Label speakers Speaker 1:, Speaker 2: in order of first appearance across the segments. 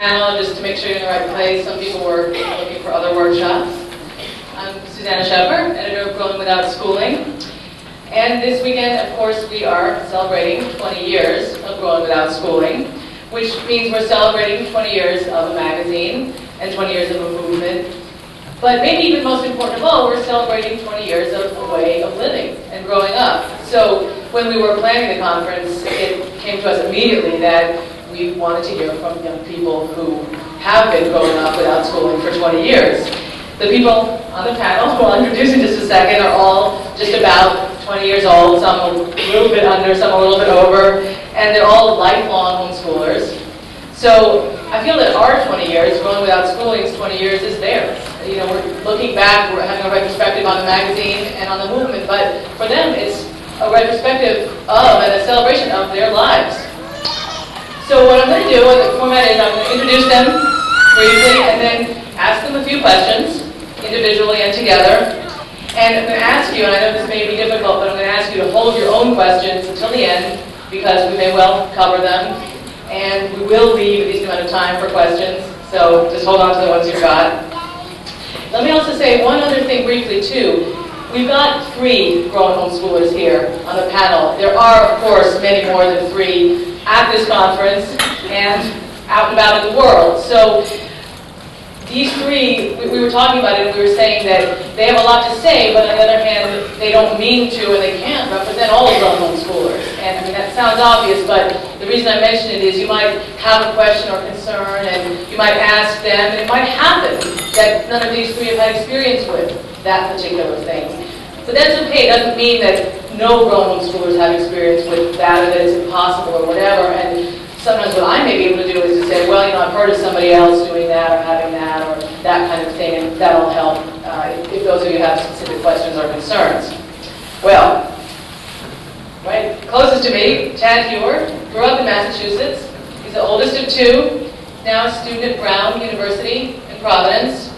Speaker 1: Panel, just to make sure you're in the right place. Some people were looking for other workshops. I'm Susannah Sheffer, editor of Growing Without Schooling. And this weekend, of course, we are celebrating 20 years of Growing Without Schooling, which means we're celebrating 20 years of a magazine and 20 years of a movement. But maybe even most important of all, we're celebrating 20 years of a way of living and growing up. So when we were planning the conference, it came to us immediately that we wanted to hear from young people who have been growing up without schooling for 20 years. The people on the panel, who I'll introduce in just a second, are all just about 20 years old, some a little bit under, some a little bit over, and they're all lifelong homeschoolers. So I feel that our 20 years, Growing Without Schooling's 20 years, is theirs. You know, we're looking back, we're having a retrospective on the magazine and on the movement, but for them it's a retrospective of and a celebration of their lives. So what I'm going to do, what the format is, I'm going to introduce them briefly and then ask them a few questions, individually and together. And I'm going to ask you, and I know this may be difficult, but I'm going to ask you to hold your own questions until the end, because we may well cover them. And we will leave a decent amount of time for questions, so just hold on to the ones you've got. Let me also say one other thing briefly, too. We've got 3 growing homeschoolers here on the panel. There are, of course, many more than 3 at this conference and out and about in the world. So these 3, we were talking about it and we were saying that they have a lot to say, but on the other hand, they don't mean to and they can't represent all of our homeschoolers. And I mean, that sounds obvious, but the reason I mention it is you might have a question or concern and you might ask them, and it might happen that none of these 3 have had experience with that particular thing. But that's okay. It doesn't mean that no grown homeschoolers have experience with that or that it's impossible or whatever. And sometimes what I may be able to do is to say, well, you know, I've heard of somebody else doing that or having that or that kind of thing, and that'll help if those of you have specific questions or concerns. Well, right, closest to me, Tad Heuer, grew up in Massachusetts. He's the oldest of 2, now a student at Brown University in Providence,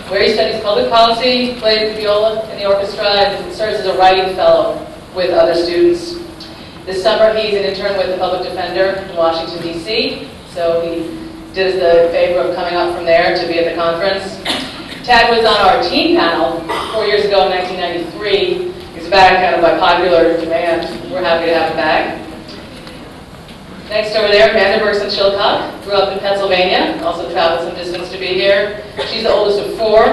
Speaker 1: where he studies public policy, plays the viola in the orchestra, and serves as a writing fellow with other students. This summer, he's an intern with the public defender in Washington, D.C., so he did us the favor of coming up from there to be at the conference. Tad was on our teen panel 4 years ago in 1993. He's back kind of by popular demand. We're happy to have him back. Next over there, Amanda Bergson-Shilcock, grew up in Pennsylvania, also traveled some distance to be here. She's the oldest of 4,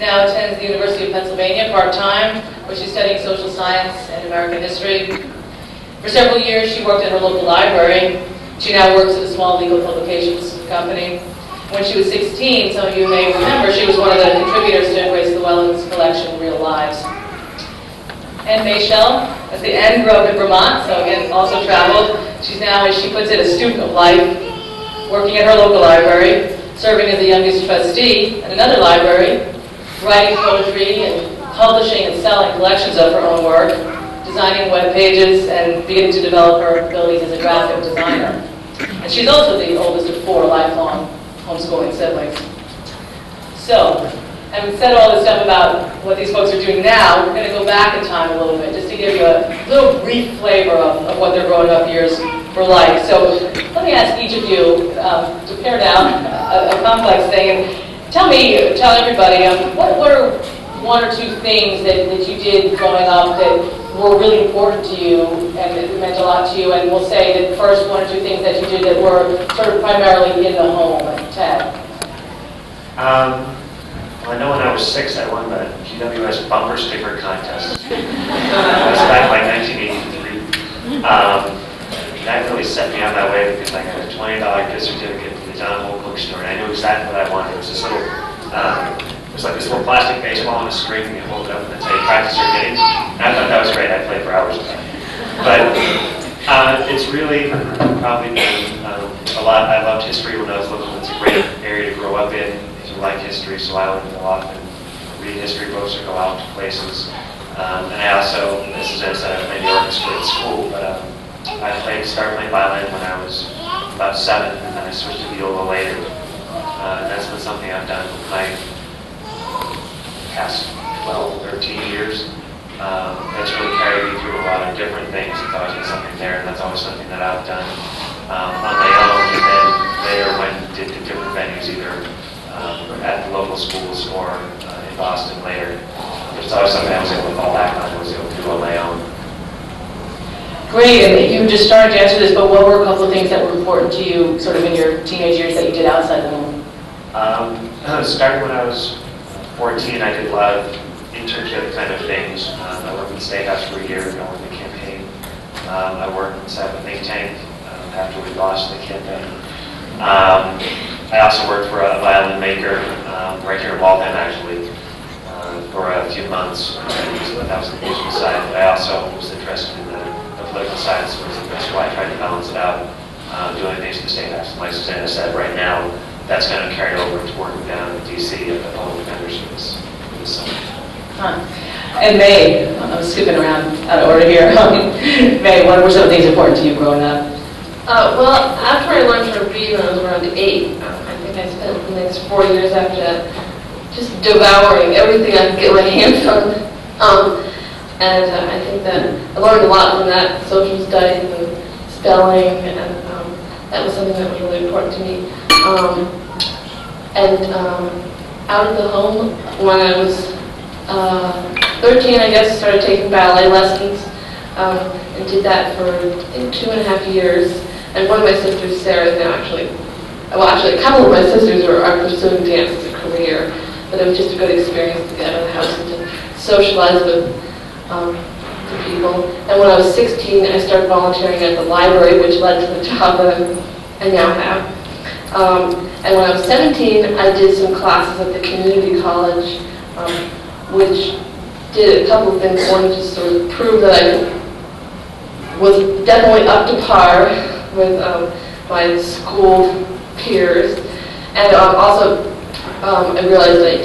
Speaker 1: now attends the University of Pennsylvania part-time, where she's studying social science and American history. For several years, she worked at her local library. She now works at a small legal publications company. When she was 16, some of you may remember, she was one of the contributors to Embrace Llewellyn's collection, Real Lives. And Mae Shell, at the end, grew up in Vermont, so again, also traveled. She's now, as she puts it, a student of life, working at her local library, serving as the youngest trustee at another library, writing poetry and publishing and selling collections of her own work, designing web pages, and beginning to develop her abilities as a graphic designer. And she's also the oldest of 4 lifelong homeschooling siblings. So, having said all this stuff about what these folks are doing now, we're going to go back in time a little bit, just to give you a little brief flavor of what their growing up years were like. So let me ask each of you to pare down a complex thing and tell everybody, what were 1 or 2 things that you did growing up that were really important to you and that meant a lot to you, and we'll say that first 1 or 2 things that you did that were sort of primarily in the home. Ted?
Speaker 2: Well, I know when I was 6, I won the GWS bumper sticker contest. That was back in like 1983. That really set me on that way because I got a $20 gift certificate to the John Holt bookstore, and I knew exactly what I wanted. It was this little, it was like this little plastic baseball on a string, and you hold it up and then say, practice your hitting. And I thought that was great. I played for hours with that. But it's really probably been a lot. I loved history when I was little. It's a great area to grow up in. Like history, so I would go off and read history books or go out to places. And I also, as Susannah said, I played the orchestra at school, but I started playing violin when I was about 7, and then I switched to viola later. And that's been something I've done my past 12, 13 years. That's really carried me through a lot of different things. There's always been something there, and that's always something that I've done on my own. And then later, when I did local schools or in Boston later. It's always something I was able to fall back on, I was able to do on my own.
Speaker 1: Great, and you just started to answer this, but what were a couple of things that were important to you sort of in your teenage years that you did outside the home?
Speaker 2: Starting when I was 14, I did a lot of internship kind of things. I worked in the State House for a year, I worked in the campaign. I worked inside the think tank after we lost the campaign. I also worked for a violin maker right here in Waltham, actually, for a few months. That was the musical side, but I also was interested in the political side, so that's why I tried to balance it out, doing things in the State House. Like Susannah said, right now, that's going to carry over to working down in D.C. at the Public Defender's Service this summer.
Speaker 1: And Mae, I'm skipping around out of order here. Mae, what were some things important to you growing up?
Speaker 3: Well, after I learned to read when I was around 8, I think I spent the next 4 years after that just devouring everything I could get my hands on. And I think that I learned a lot from that, social studies and spelling, and that was something that was really important to me. Out of the home, when I was 13, I guess, started taking ballet lessons, and did that for, I think, 2.5 years. And one of my sisters, Sarah, is now actually a couple of my sisters are pursuing dance as a career, but it was just a good experience to get out of the house and to socialize with people. And when I was 16, I started volunteering at the library, which led to the job that I now have. And when I was 17, I did some classes at the community college, which did a couple of things. One, just sort of prove that I was definitely up to par with my school peers, and also I realized that I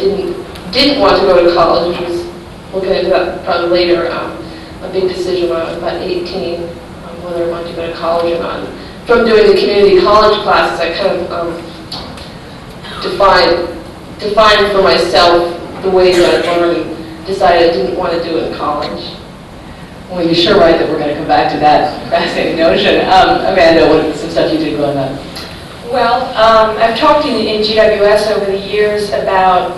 Speaker 3: didn't want to go to college, which was, we'll get into that probably later, a big decision when I was about 18, whether I wanted to go to college or not. From doing the community college classes, I kind of defined for myself the ways that I learned and decided I didn't want to do it in college.
Speaker 1: Well, you're sure right that we're going to come back to that fascinating notion. Amanda, what's some stuff you did growing up?
Speaker 4: Well, I've talked in GWS over the years about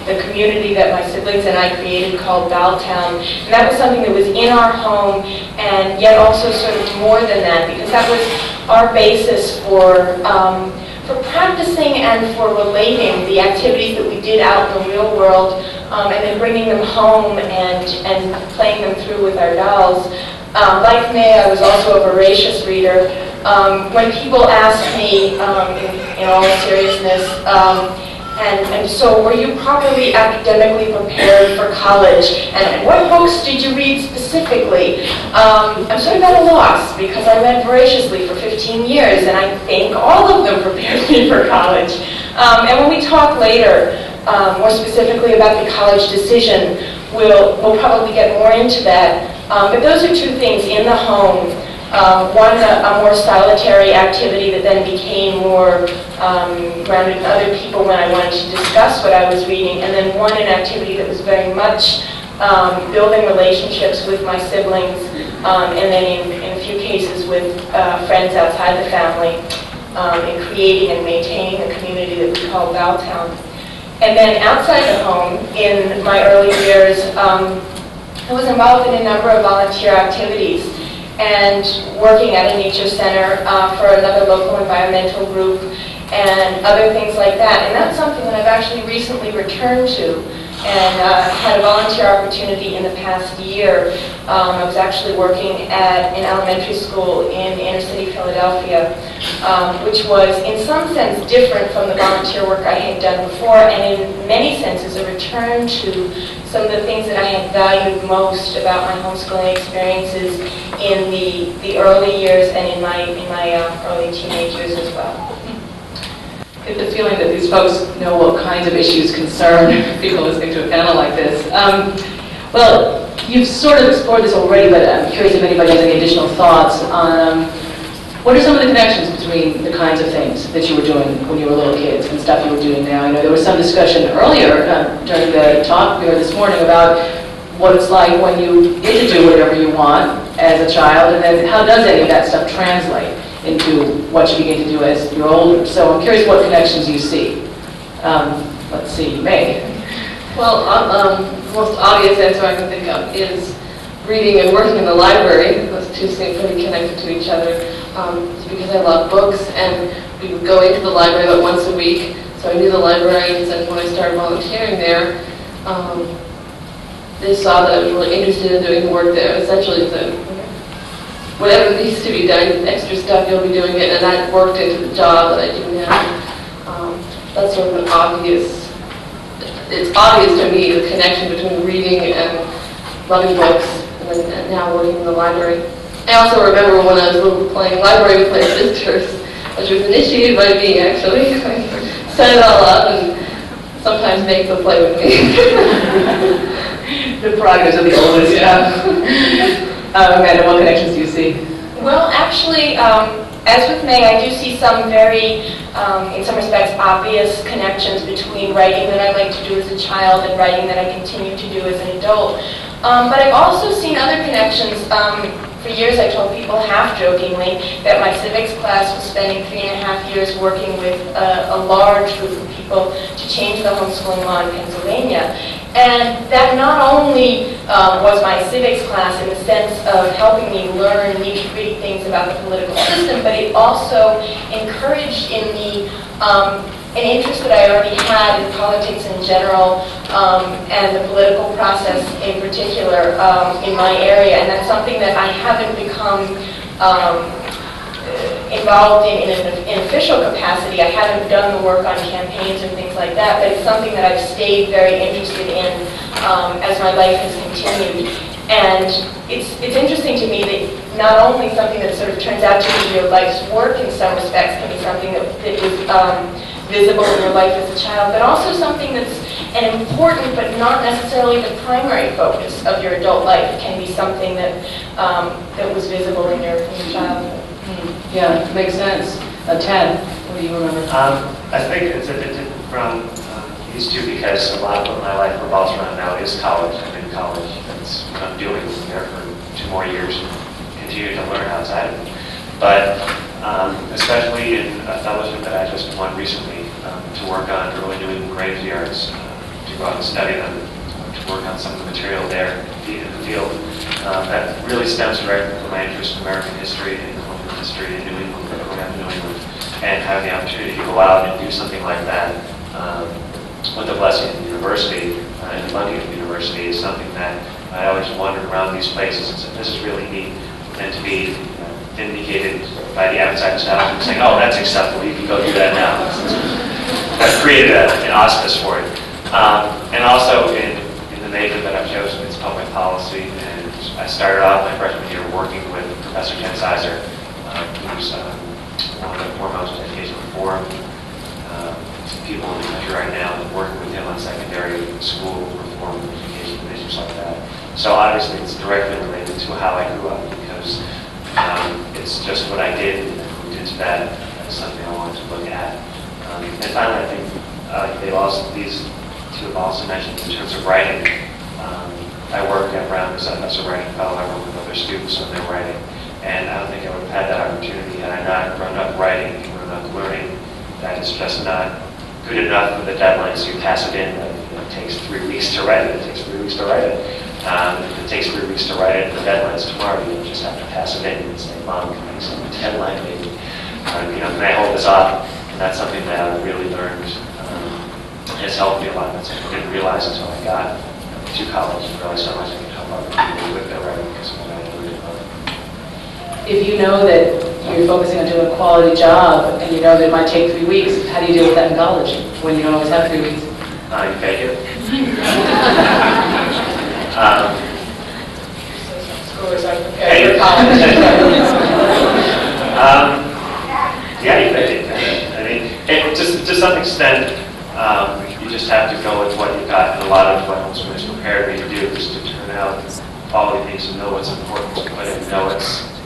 Speaker 4: the community that my siblings and I created called Valtown, and that was something that was in our home, and yet also sort of more than that, because that was our basis for practicing and for relating the activities that we did out in the real world, and then bringing them home and playing them through with our dolls. Like Mae, I was also a voracious reader. When people ask me, in all seriousness, and so were you properly academically prepared for college? And what books did you read specifically? I'm sort of at a loss, because I read voraciously for 15 years, and I think all of them prepared me for college. And when we talk later, more specifically about the college decision, we'll probably get more into that. But those are two things in the home. One, a more solitary activity that then became more grounded in other people when I wanted to discuss what I was reading, and then one, an activity that was very much building relationships with my siblings, and then in a few cases with friends outside the family, in creating and maintaining the community that we call Valtown. And then outside the home, in my early years, I was involved in a number of volunteer activities, and working at a nature center for another local environmental group and other things like that. And that's something that I've actually recently returned to, and had a volunteer opportunity in the past year. I was actually working at an elementary school in inner city Philadelphia, which was in some sense different from the volunteer work I had done before, and in many senses a return to some of the things that I had valued most about my homeschooling experiences in the early years and in my early teenage years as well.
Speaker 1: I get the feeling that these folks know what kinds of issues concern people listening to a panel like this. Well, you've sort of explored this already, but I'm curious if anybody has any additional thoughts on what are some of the connections between the kinds of things that you were doing when you were little kids and stuff you were doing now. I know there was some discussion earlier during the talk we heard this morning about what it's like when you get to do whatever you want as a child, and then how does any of that stuff translate into what you begin to do as you're older. So I'm curious what connections you see.
Speaker 5: Let's see, Mae.
Speaker 3: Well, the most obvious answer I can think of is reading and working in the library. Those two seem pretty connected to each other. It's because I love books, and we would go into the library about once a week, so I knew the librarians, and when I started volunteering there, they saw that I was really interested in doing the work there. Essentially, whatever needs to be done, extra stuff, you'll be doing it, and that worked into the job that I do now. That's sort of an obvious, it's obvious to me, the connection between reading and loving books, and now working in the library. I also remember when I was little playing library with my sisters, which was initiated by me, actually. I set it all up and sometimes make them play with me.
Speaker 5: The progress of the oldest. Yeah. Amanda, what connections do you see?
Speaker 4: Well, actually, as with Mae, I do see some very, in some respects, obvious connections between writing that I like to do as a child and writing that I continue to do as an adult. But I've also seen other connections. For years, I told people half-jokingly that my civics class was spending 3.5 years working with a large group of people to change the homeschooling law in Pennsylvania. And that not only was my civics class in the sense of helping me learn nitty-gritty things about the political system, but it also encouraged in me an interest that I already had in politics in general and the political process in particular in my area. And that's something that I haven't become involved in an official capacity. I haven't done the work on campaigns and things like that, but it's something that I've stayed very interested in as my life has continued. And it's interesting to me that not only something that sort of turns out to be your life's work in some respects can be something that is visible in your life as a child, but also something that's an important but not necessarily the primary focus of your adult life can be something that that was visible in your childhood.
Speaker 5: Yeah, makes sense. Tad, what do you remember?
Speaker 2: I think it's a bit different from these two because a lot of what my life revolves around now is college. I'm in college. That's what I'm doing there for 2 more years and continue to learn outside of it. But especially in a fellowship that I just won recently to work on early New England graveyards, to go out and study them, to work on some of the material there in the field. That really stems directly from my interest in American history and colonial history in New England, growing up in New England, and having the opportunity to go out and do something like that with the blessing of the university and the funding of the university is something that I always wandered around these places and said, this is really neat, and to be indicated by the outside establishment saying, oh, that's acceptable, you can go do that now. I've created an auspice for it. And also in the major that I've chosen, it's public policy, and I started off my freshman year working with Professor Ken Sizer, who's one of the foremost education reform people in the country right now, and working with him on secondary school reform education issues like that. So obviously it's directly related to how I grew up because it's just what I did and moved into that as something I wanted to look at. And finally, I think these two have also mentioned in terms of writing. I work at Brown as a writing fellow. I work with other students on their writing. And I don't think I would have had that opportunity had I not grown up writing and grown up learning. That is just not good enough for the deadlines. You pass it in. It takes 3 weeks to write it. It takes 3 weeks to write it. If it takes 3 weeks to write it, the deadline's tomorrow. You just have to pass it in and say, Mom, can I set the deadline, maybe? Can I hold this off? And that's something that I really learned has helped me a lot. That's something I didn't realize until I got to college and realized how much I can help other people with their writing because of what I really love.
Speaker 5: If you know that you're focusing on doing a quality job and you know that it might take 3 weeks, how do you deal with that in college when you don't always have 3 weeks?
Speaker 2: You fake it.
Speaker 4: Schoolers are prepared for college.
Speaker 2: Yeah, you fake it. I mean, to some extent, you just have to go with what you've got. And a lot of what Homeschoolers prepared me to do is to turn out quality things and know what's important, but know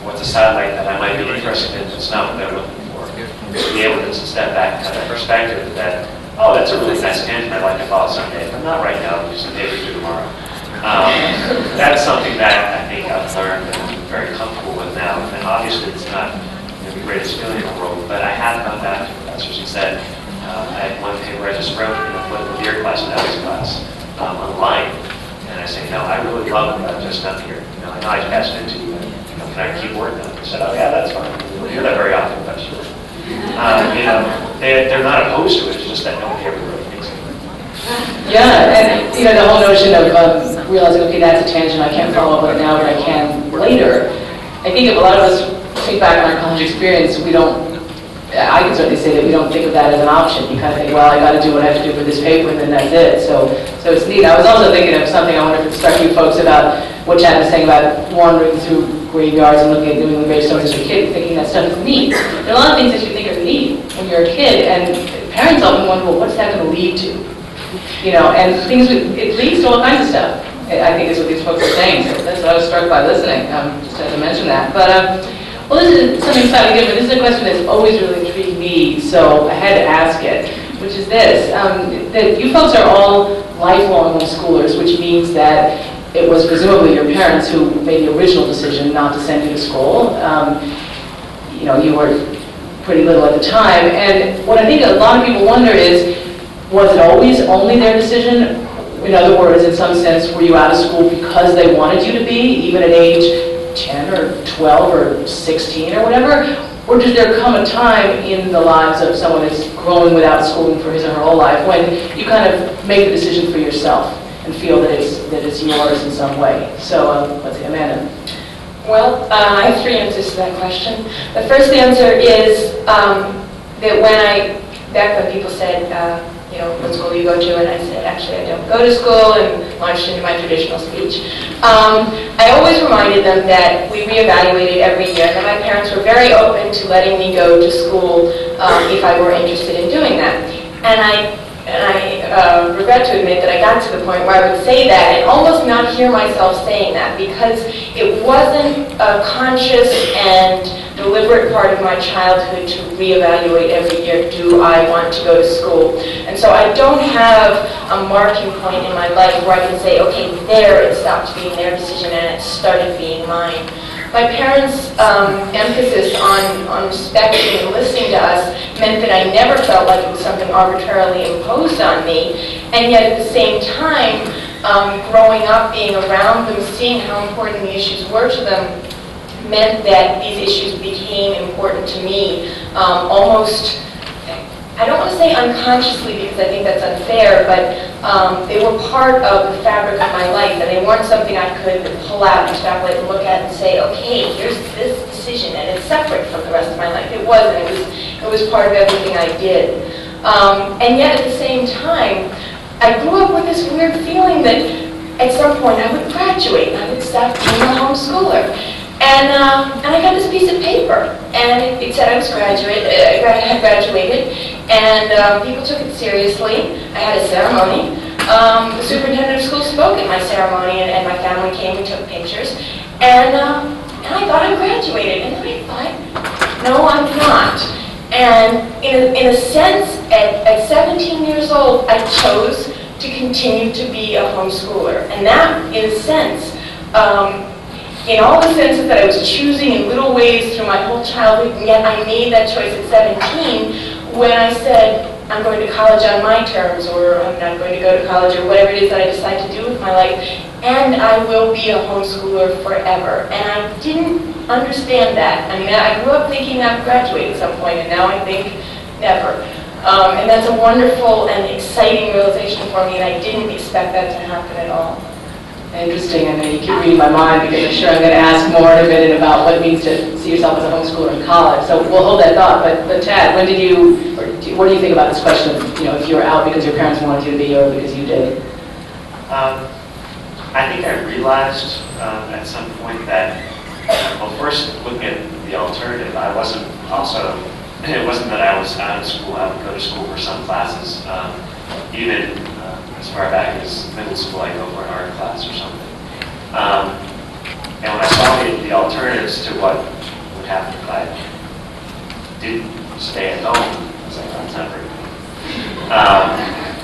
Speaker 2: what's a satellite that I might be interested in that's not what they're looking for. To be able to step back and have that perspective that, oh, that's a really nice tangent I'd like to follow someday, but not right now, just a day or two tomorrow. That's something that I think I've learned and I'm very comfortable with now. And obviously it's not the greatest feeling in the world, but I have gone back to professors and said, I had one paper I just wrote in a political I really love what I've just done here. I know I passed into you, but, can I keep working on it? I said, oh yeah, that's fine. You don't hear that very often, but sure. They're not opposed to it, it's just that nobody ever really thinks of it.
Speaker 5: Yeah, and the whole notion of realizing, okay, that's a tangent, I can't follow up on it now, but I can later. I think if a lot of us think back on our college experience, I can certainly say that we don't think of that as an option. You kind of think, well, I got to do what I have to do for this paper, and then that's it. So it's neat. I was also thinking of something, I wonder if it struck you folks, about what Chad was saying about wandering through graveyards and looking at New England gravestones as a kid, thinking that stuff is neat. There are a lot of things that you think are neat when you're a kid, and parents often wonder, well, what's that going to lead to? And it leads to all kinds of stuff, I think is what these folks are saying. So that's what I was struck by listening, just had to mention that. But, well, this is something slightly different. This is a question that's always really intrigued me, so I had to ask it, which is this, that you folks are all lifelong homeschoolers, which means that it was presumably your parents who made the original decision not to send you to school. You were pretty little at the time, and what I think a lot of people wonder is, was it always only their decision? In other words, in some sense, were you out of school because they wanted you to be, even at age 10 or 12 or 16 or whatever? Or does there come a time in the lives of someone that's growing without schooling for his or her whole life when you kind of make the decision for yourself and feel that it's yours in some way? So, let's see, Amanda.
Speaker 4: Well, I have 3 answers to that question. The first answer is that back when people said, what school do you go to? And I said, actually, I don't go to school, and launched into my traditional speech. I always reminded them that we reevaluated every year, and that my parents were very open to letting me go to school if I were interested in doing that. And I regret to admit that I got to the point where I would say that and almost not hear myself saying that, because it wasn't a conscious and deliberate part of my childhood to reevaluate every year, do I want to go to school? And so I don't have a marking point in my life where I can say, okay, there it stopped being their decision and it started being mine. My parents' emphasis on respecting and listening to us meant that I never felt like it was something arbitrarily imposed on me, and yet at the same time, growing up, being around them, seeing how important the issues were to them, meant that these issues became important to me almost, I don't want to say unconsciously because I think that's unfair, but they were part of the fabric of my life, and they weren't something I could pull out, extrapolate, and look at and say, okay, here's this decision, and it's separate from the rest of my life. It wasn't. It was part of everything I did. And yet at the same time, I grew up with this weird feeling that at some point I would graduate, and I would stop being a homeschooler. And I got this piece of paper, and it said I had graduated, and people took it seriously. I had a ceremony. The superintendent of schools spoke at my ceremony, and my family came and took pictures. And I thought I graduated, and then I thought, no, I'm not. And in a sense, at 17 years old, I chose to continue to be a homeschooler, and that, in a sense, in all the senses that I was choosing in little ways through my whole childhood, and yet I made that choice at 17 when I said, I'm going to college on my terms, or I'm not going to go to college, or whatever it is that I decide to do with my life, and I will be a homeschooler forever. And I didn't understand that. I mean, I grew up thinking I would graduate at some point, and now I think never. And that's a wonderful and exciting realization for me, and I didn't expect that to happen at all.
Speaker 5: Interesting. I know you keep reading my mind because I'm sure I'm going to ask more in a minute about what it means to see yourself as a homeschooler in college. So we'll hold that thought. But Tad, what do you think about this question of, if you were out because your parents wanted you to be or because you did?
Speaker 2: I think I realized at some point that, well, first looking at the alternative, it wasn't that I was out of school. I would go to school for some classes, even as far back as middle school, I go for an art class or something. And when I saw the alternatives to what would happen if I didn't stay at home, I was like, that's not very good.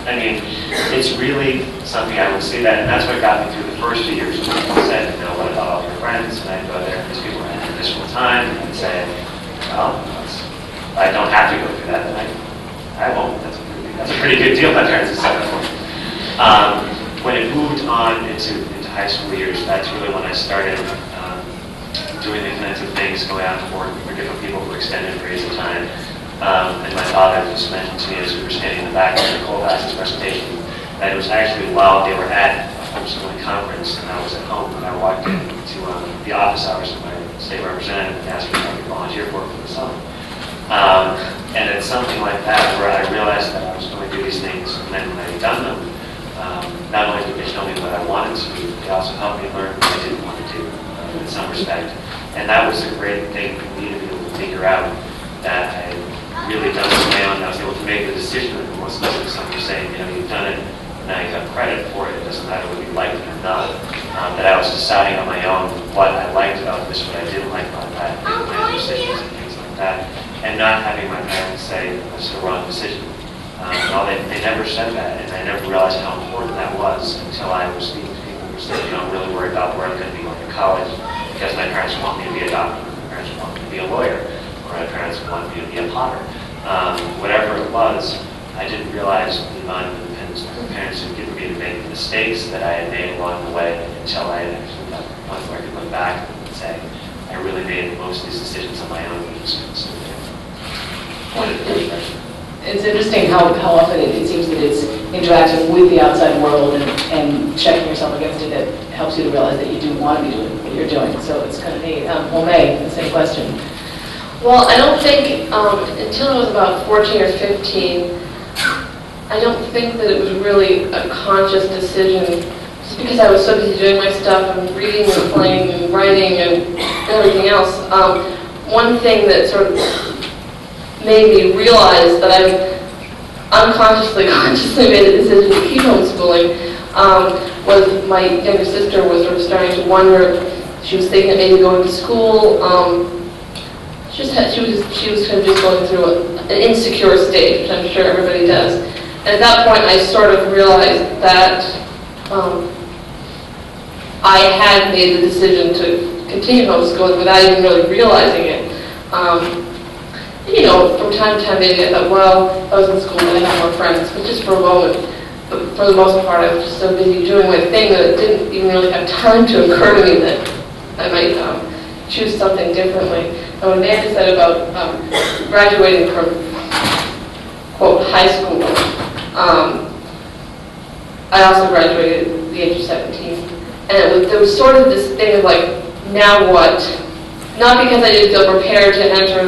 Speaker 2: I mean, it's really something I would say that, and that's what got me through the first 2 years. When people said, what about all your friends? And I'd go there, and these people had additional time, and I'd say, well, I don't have to go through that, and I won't. That's a pretty good deal my parents have set up for me. When it moved on into high school years, that's really when I started doing the kinds of things, going out to work for different people for extended periods of time. And my father just mentioned to me as we were standing in the back of the Nicole Bass's presentation that it was actually while they were at a homeschooling conference and I was at home and I walked into the office hours of my state representative and asked me if I could volunteer for the summer. And it's something like that where I realized that I was going to do these things, and then when I had done them, not only did they show me what I wanted to do, they also helped me learn what I didn't want to do in some respect. And that was a great thing for me to be able to figure out that I had really done this on my own. I was able to make the decision that most of somebody saying, you've done it, now you got credit for it. It doesn't matter whether you like it or not. That I was deciding on my own what I liked about this, what I didn't like about that, making my own decisions and things like that, and not having my parents say that's the wrong decision. They never said that, and I never realized how important that was until I was speaking to people who said, I'm really worried about where I'm going to be going to college because my parents want me to be a doctor, my parents want me to be a lawyer, or my parents want me to be a potter. Whatever it was, I didn't realize the amount of independence that my parents had given me to make the mistakes that I had made along the way until I had actually got to the point where I could look back and say, I really made most of these decisions on my own.
Speaker 5: It's interesting how often it seems that it's interacting with the outside world and checking yourself against it that helps you to realize that you do want to be doing what you're doing. So it's kind of neat. Well, Mae, the same question.
Speaker 3: Well, I don't think, until I was about 14 or 15, I don't think that it was really a conscious decision, just because I was so busy doing my stuff and reading and playing and writing and everything else. One thing that sort of made me realize that I consciously made a decision to keep homeschooling was my younger sister was sort of starting to wonder. She was thinking of maybe going to school. She was kind of just going through an insecure stage, which I'm sure everybody does. And at that point, I sort of realized that I had made the decision to continue homeschooling without even really realizing it. From time to time, maybe I thought, well, I was in school and I had more friends, but just for a moment. But for the most part, I was just so busy doing my thing that it didn't even really have time to occur to me that I might choose something differently. And when Amanda said about graduating from, quote, high school, I also graduated at the age of 17. And there was sort of this thing of like, now what? Not because I didn't feel prepared to enter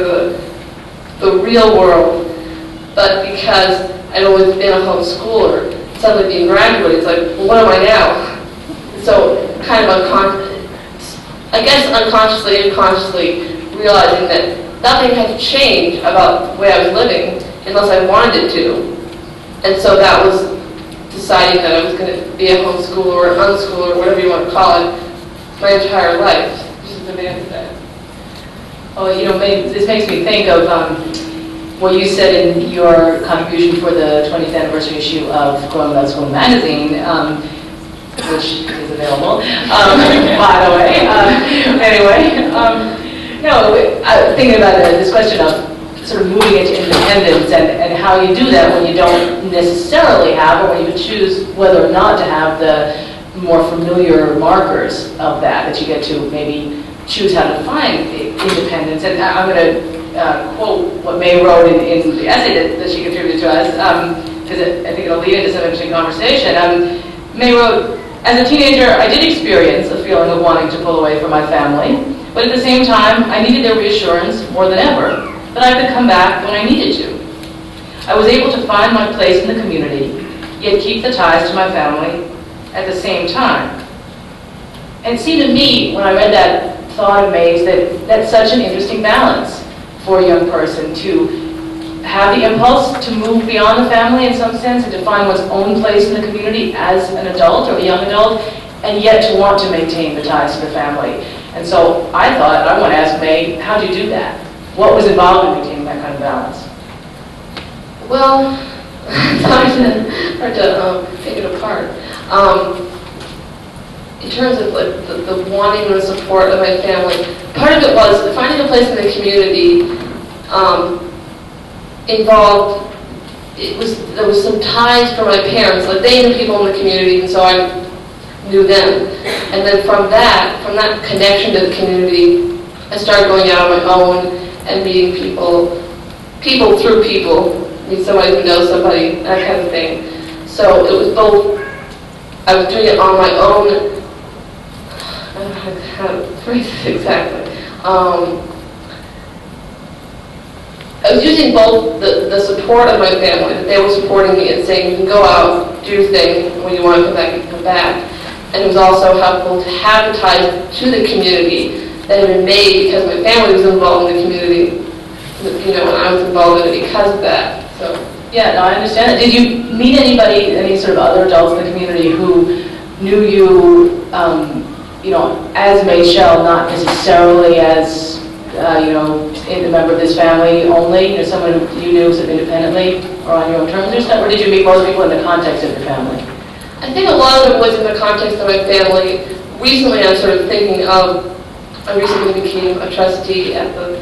Speaker 3: the real world, but because I'd always been a homeschooler. Suddenly being graduated, it's like, well, what am I now? So kind of unconsciously realizing that nothing had changed about the way I was living unless I wanted it to. And so that was deciding that I was going to be a homeschooler or an unschooler, or whatever you want to call it, my entire life, just as Amanda said.
Speaker 5: Oh, Mae, this makes me think of what you said in your contribution for the 20th anniversary issue of Growing Without School magazine, which is available, by the way. Thinking about this question of sort of moving into independence and how you do that when you don't necessarily have, or when you choose whether or not to have the more familiar markers of that you get to maybe choose how to define independence. And I'm going to quote what Mae wrote in the essay that she contributed to us, because I think it'll lead into some interesting conversation. Mae wrote, as a teenager, I did experience a feeling of wanting to pull away from my family, but at the same time, I needed their reassurance more than ever that I could come back when I needed to. I was able to find my place in the community, yet keep the ties to my family at the same time. And it seemed to me, when I read that thought of Mae's, that that's such an interesting balance for a young person to have the impulse to move beyond the family in some sense and to find one's own place in the community as an adult or a young adult, and yet to want to maintain the ties to the family. And so I thought, I want to ask Mae, how do you do that? What was involved in maintaining that kind of balance?
Speaker 3: Well, it's hard to pick it apart. In terms of like the wanting and support of my family, part of it was finding a place in the community involved. There was some ties for my parents, like they knew people in the community, and so I knew them. And then from that connection to the community, I started going out on my own and meeting people through people, meet somebody who knows somebody, that kind of thing. So it was both, I was doing it on my own, I don't know how to phrase it exactly. I was using both the support of my family, that they were supporting me and saying, you can go out, do your thing, when you want to come back, you can come back. And it was also helpful to have the ties to the community that had been made because my family was involved in the community, and I was involved in it because of that. So.
Speaker 5: Yeah, no, I understand that. Did you meet anybody, any sort of other adults in the community who knew you, as Mae Shell, not necessarily as, a member of this family only, someone who you knew sort of independently or on your own terms or stuff, or did you meet most people in the context of your family?
Speaker 3: I think a lot of it was in the context of my family. Recently, I'm sort of thinking of, I recently became a trustee at the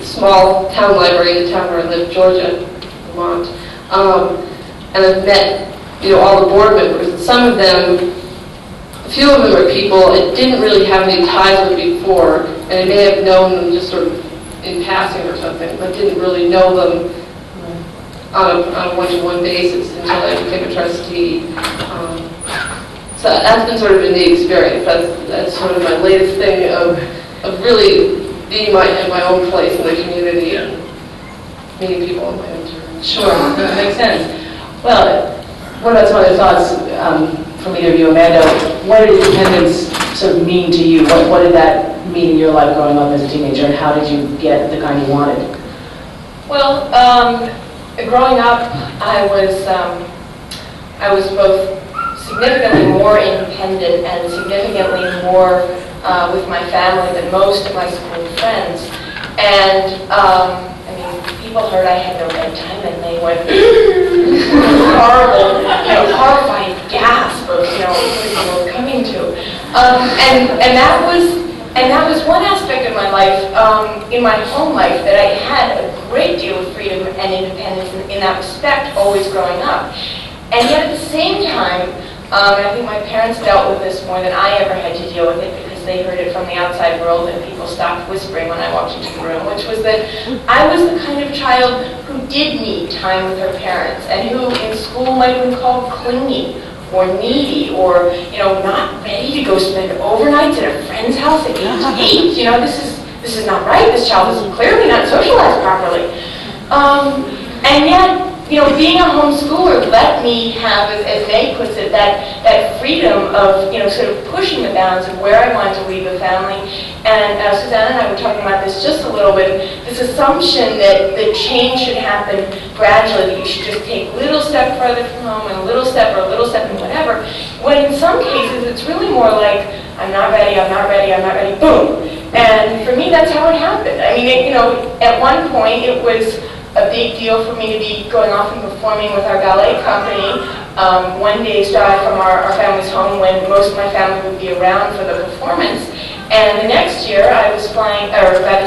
Speaker 3: small town library in the town where I live, Georgia, Vermont. And I've met, all the board members. And some of them, a few of them are people I didn't really have any ties with before, and I may have known them just sort of in passing or something, but didn't really know them on a one-to-one basis until I became a trustee. So that's been sort of in the experience. That's sort of my latest thing of really being in my own place in the community and meeting people on my own terms.
Speaker 5: Sure, that makes sense. Well, what about some other thoughts from either of you? Amanda, what did independence sort of mean to you? What did that mean in your life growing up as a teenager, and how did you get the kind you wanted?
Speaker 4: Well, growing up, I was both significantly more independent and significantly more with my family than most of my school friends. And people heard I had no bedtime, and they went horrible, horrifying gasp of, what we were coming to. And that was one aspect of my life, in my home life, that I had a great deal of freedom and independence in that respect, always growing up. And yet at the same time, and I think my parents dealt with this more than I ever had to deal with it, because they heard it from the outside world and people stopped whispering when I walked into the room, which was that I was the kind of child who did need time with her parents, and who in school might have been called clingy or needy, or not ready to go spend overnights at a friend's house at age 8. This is not right. This child is clearly not socialized properly. And yet, being a homeschooler let me have, as Mae puts it, that freedom of, sort of pushing the bounds of where I wanted to leave the family. And Susannah and I were talking about this just a little bit, this assumption that change should happen gradually, that you should just take a little step further from home and a little step and whatever, when in some cases it's really more like, I'm not ready, boom. And for me, that's how it happened. At one point it was a big deal for me to be going off and performing with our ballet company, one day's drive from our family's home when most of my family would be around for the performance. And the next year I was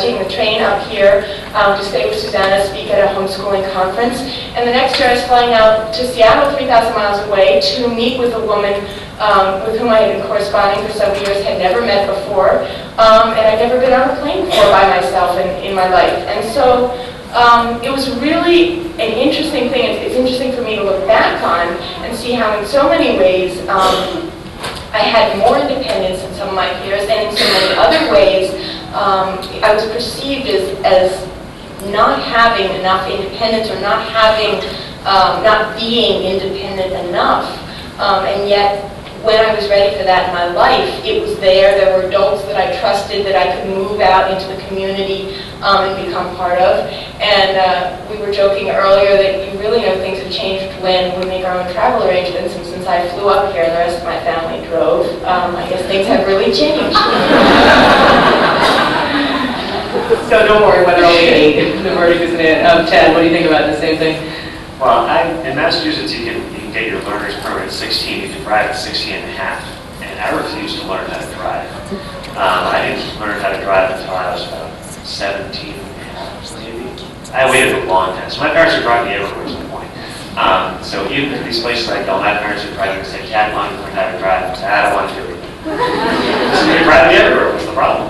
Speaker 4: taking the train up here to stay with Susannah, speak at a homeschooling conference. And the next year I was flying out to Seattle, 3,000 miles away, to meet with a woman with whom I had been corresponding for several years, had never met before, and I'd never been on a plane before by myself in my life. And so it was really an interesting thing. It's interesting for me to look back on and see how in so many ways I had more independence than some of my peers, and in so many other ways I was perceived as not having enough independence, or not being independent enough. And yet when I was ready for that in my life, it was there. There were adults that I trusted, that I could move out into the community and become part of. And we were joking earlier that you really know things have changed when we make our own travel arrangements. And since I flew up here and the rest of my family drove, I guess things have really changed.
Speaker 5: So don't worry, when they're only 8, the verdict isn't in. Tad, what do you think about the same thing?
Speaker 2: Well, in Massachusetts, you can get your learner's permit at 16. You can drive at 16 and a half. And I refused to learn how to drive. I didn't learn how to drive until I was about 17 and a half, maybe. I waited a long time. So my parents would drive me everywhere at some point. So even in these places I go, my parents would probably say, Tad, why don't you learn how to drive? I say, I don't want to do it. So they drive me everywhere, what's the problem?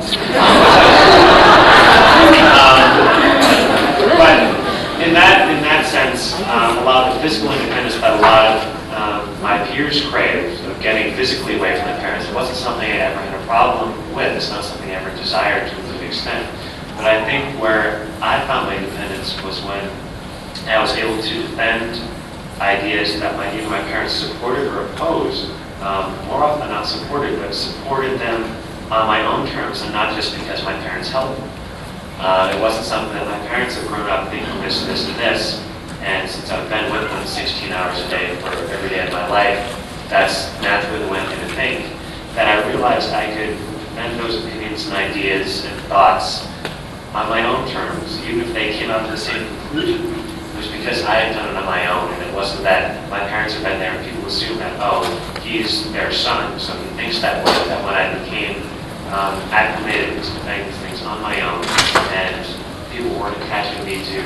Speaker 2: But in that sense, a lot of the physical independence that a lot of my peers craved, of getting physically away from their parents, it wasn't something I ever had a problem with. It's not something I ever desired to a good extent. But I think where I found my independence was when I was able to defend ideas that either my parents supported or opposed. More often not supported, but supported them on my own terms and not just because my parents helped me. It wasn't something that my parents have grown up thinking this, this, and this. And since I've been with them 16 hours a day for every day of my life, that's naturally the way I'm going to think. That I realized I could defend those opinions and ideas and thoughts on my own terms, even if they came out to the same conclusion. It was because I had done it on my own, and it wasn't that my parents had been there and people assume that, oh, he's their son, so he thinks that way. That when I became acclimated to defending things on my own, and people weren't attaching me to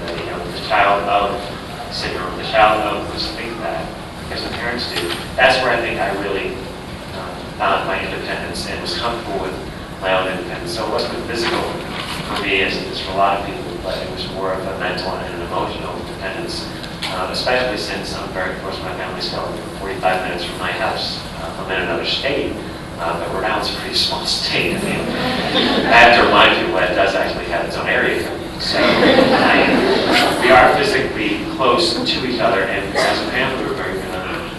Speaker 2: the child of syndrome, the child of must think that, because the parents do. That's where I think I really found my independence and was comfortable with my own independence. So it wasn't physical for me as it is for a lot of people, but it was more of a mental and an emotional dependence, especially since I'm very close to my family still. 45 minutes from my house. I'm in another state, but Rhode Island's a pretty small state. I mean, I have to remind you that it does actually have its own area code. So we are physically close to each other, and as a family we're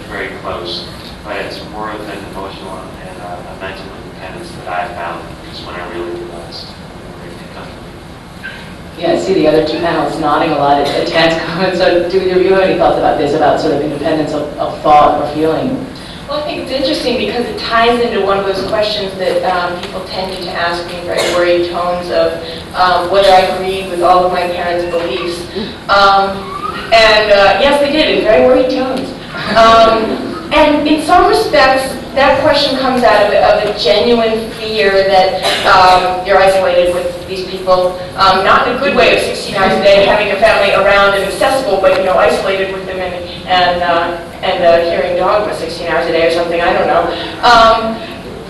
Speaker 2: very close, but it's more of an emotional and a mental independence that I found is when I really realized where it comes from.
Speaker 5: Yeah, I see the other two panelists nodding a lot at Tad's comments. So do either of you have any thoughts about this, about sort of independence of thought or feeling?
Speaker 4: Well, I think it's interesting because it ties into one of those questions that people tend to ask me in very worried tones of whether I agreed with all of my parents' beliefs. Yes, they did, in very worried tones. And in some respects, that question comes out of a genuine fear that you're isolated with these people, not in a good way of 16 hours a day, having a family around and accessible, but isolated with them and hearing dogma 16 hours a day or something, I don't know.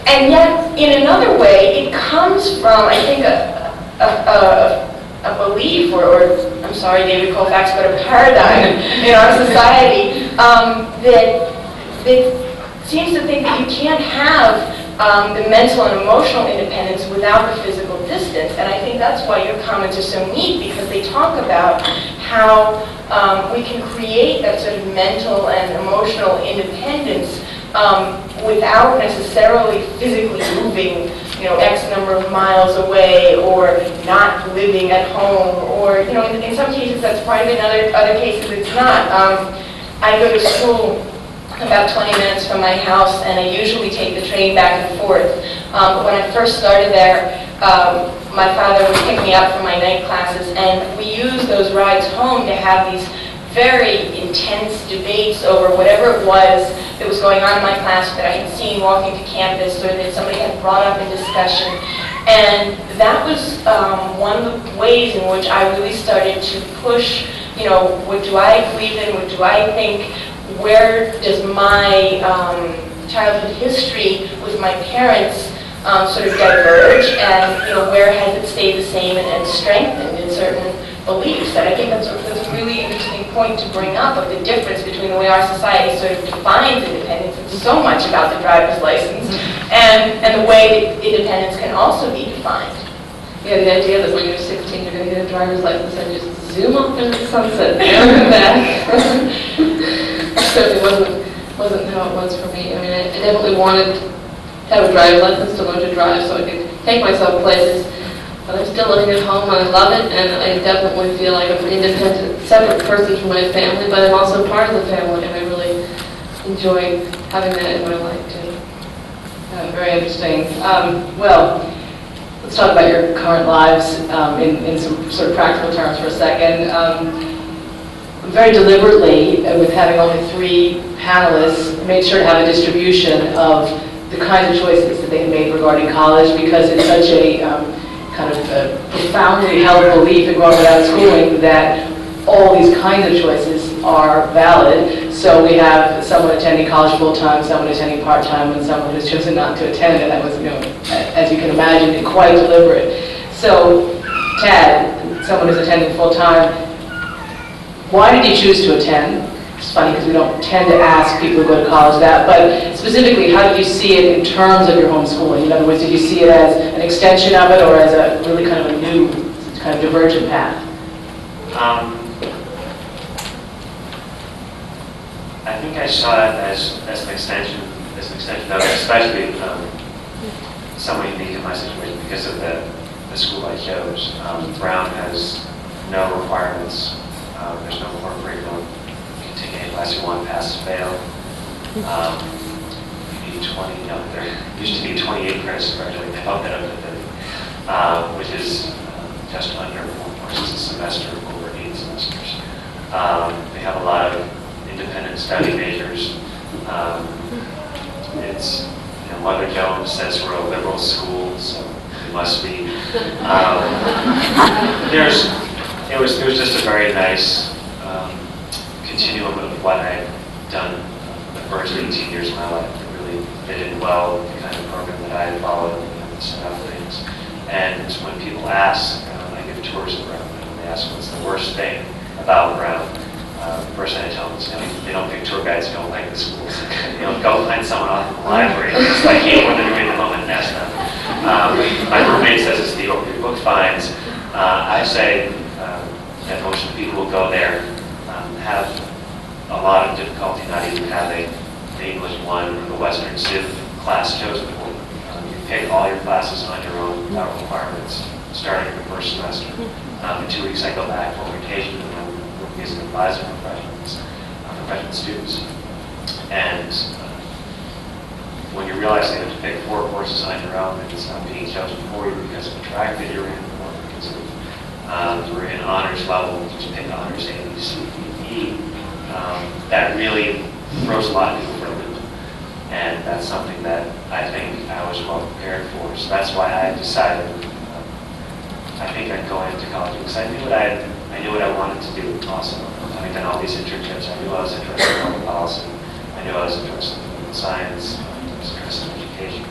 Speaker 4: And yet, in another way, it comes from, I think, a belief, or I'm sorry, David Colfax, but a paradigm in our society that seems to think that you can't have the mental and emotional independence without the physical distance. And I think that's why your comments are so neat, because they talk about how we can create that sort of mental and emotional independence without necessarily physically moving, X number of miles away, or not living at home, or, in some cases that's part of it, in other cases it's not. I go to school about 20 minutes from my house, and I usually take the train back and forth. But when I first started there, my father would pick me up from my night classes, and we used those rides home to have these very intense debates over whatever it was that was going on in my class that I had seen walking to campus, or that somebody had brought up in discussion. And that was one of the ways in which I really started to push, what do I believe in, what do I think, where does my childhood history with my parents sort of diverge, and where has it stayed the same and strengthened in certain beliefs. And I think that's a really interesting point to bring up, of the difference between the way our society sort of defines independence. It's so much about the driver's license, and the way that independence can also be defined.
Speaker 3: Yeah, the idea that when you're 16 you're going to get a driver's license and just zoom off into the sunset, never come back. Certainly wasn't how it was for me. I mean, I definitely wanted to have a driver's license to learn to drive so I could take myself places. But I'm still living at home, and I love it, and I definitely feel like I'm an independent, separate person from my family, but I'm also part of the family, and I really enjoy having that in my life too.
Speaker 5: Very interesting. Well, let's talk about your current lives in some sort of practical terms for a second. Very deliberately, with having only 3 panelists, made sure to have a distribution of the kinds of choices that they had made regarding college, because it's such a kind of a profoundly held belief in growing without schooling that all these kinds of choices are valid. So we have someone attending college full-time, someone attending part-time, and someone who's chosen not to attend, and that was, as you can imagine, quite deliberate. So, Tad, someone who's attending full-time, why did you choose to attend? It's funny because we don't tend to ask people who go to college that, but specifically, how did you see it in terms of your homeschooling? In other words, did you see it as an extension of it or as a really kind of a new, kind of divergent path?
Speaker 2: I think I saw it as an extension of it, especially somewhat unique in my situation because of the school I chose. Brown has no requirements. There's no core curriculum. You can take any class you want, pass or fail. You need 20, there used to be 28 credits to graduate. They bumped that up to 30, which is just under 4 courses a semester over 8 semesters. They have a lot of independent study majors. It's, Mother Jones says we're a liberal school, so it must be. It was just a very nice continuum of what I'd done the first 18 years of my life. It really fit in well with the kind of program that I had followed and set up things. And when people ask, I give tours of Brown, and they ask what's the worst thing about Brown, the first thing I tell them is, they don't pick tour guides who don't like the schools. Go find someone off the library. It's like, hey, what they're doing at the moment and ask them. My roommate says it's the open book finds. I say that most of the people who go there have a lot of difficulty not even having the English 1 or the Western Civ class chosen for them. You pick all your classes on your own without requirements, starting the first semester. In 2 weeks I go back for orientation and I'm working as an advisor for freshman students. And when you realize that you have to pick 4 courses on your own and it's not being chosen for you because of the track that you're in, or because of you're in honors level, you just pick honors A, B, C, D, E. That really throws a lot of people for a loop. And that's something that I think I was well prepared for. So that's why I decided, I think I'd go into college because I knew what I wanted to do also. Having done all these internships, I knew I was interested in public policy. I knew I was interested in political science. I was interested in education.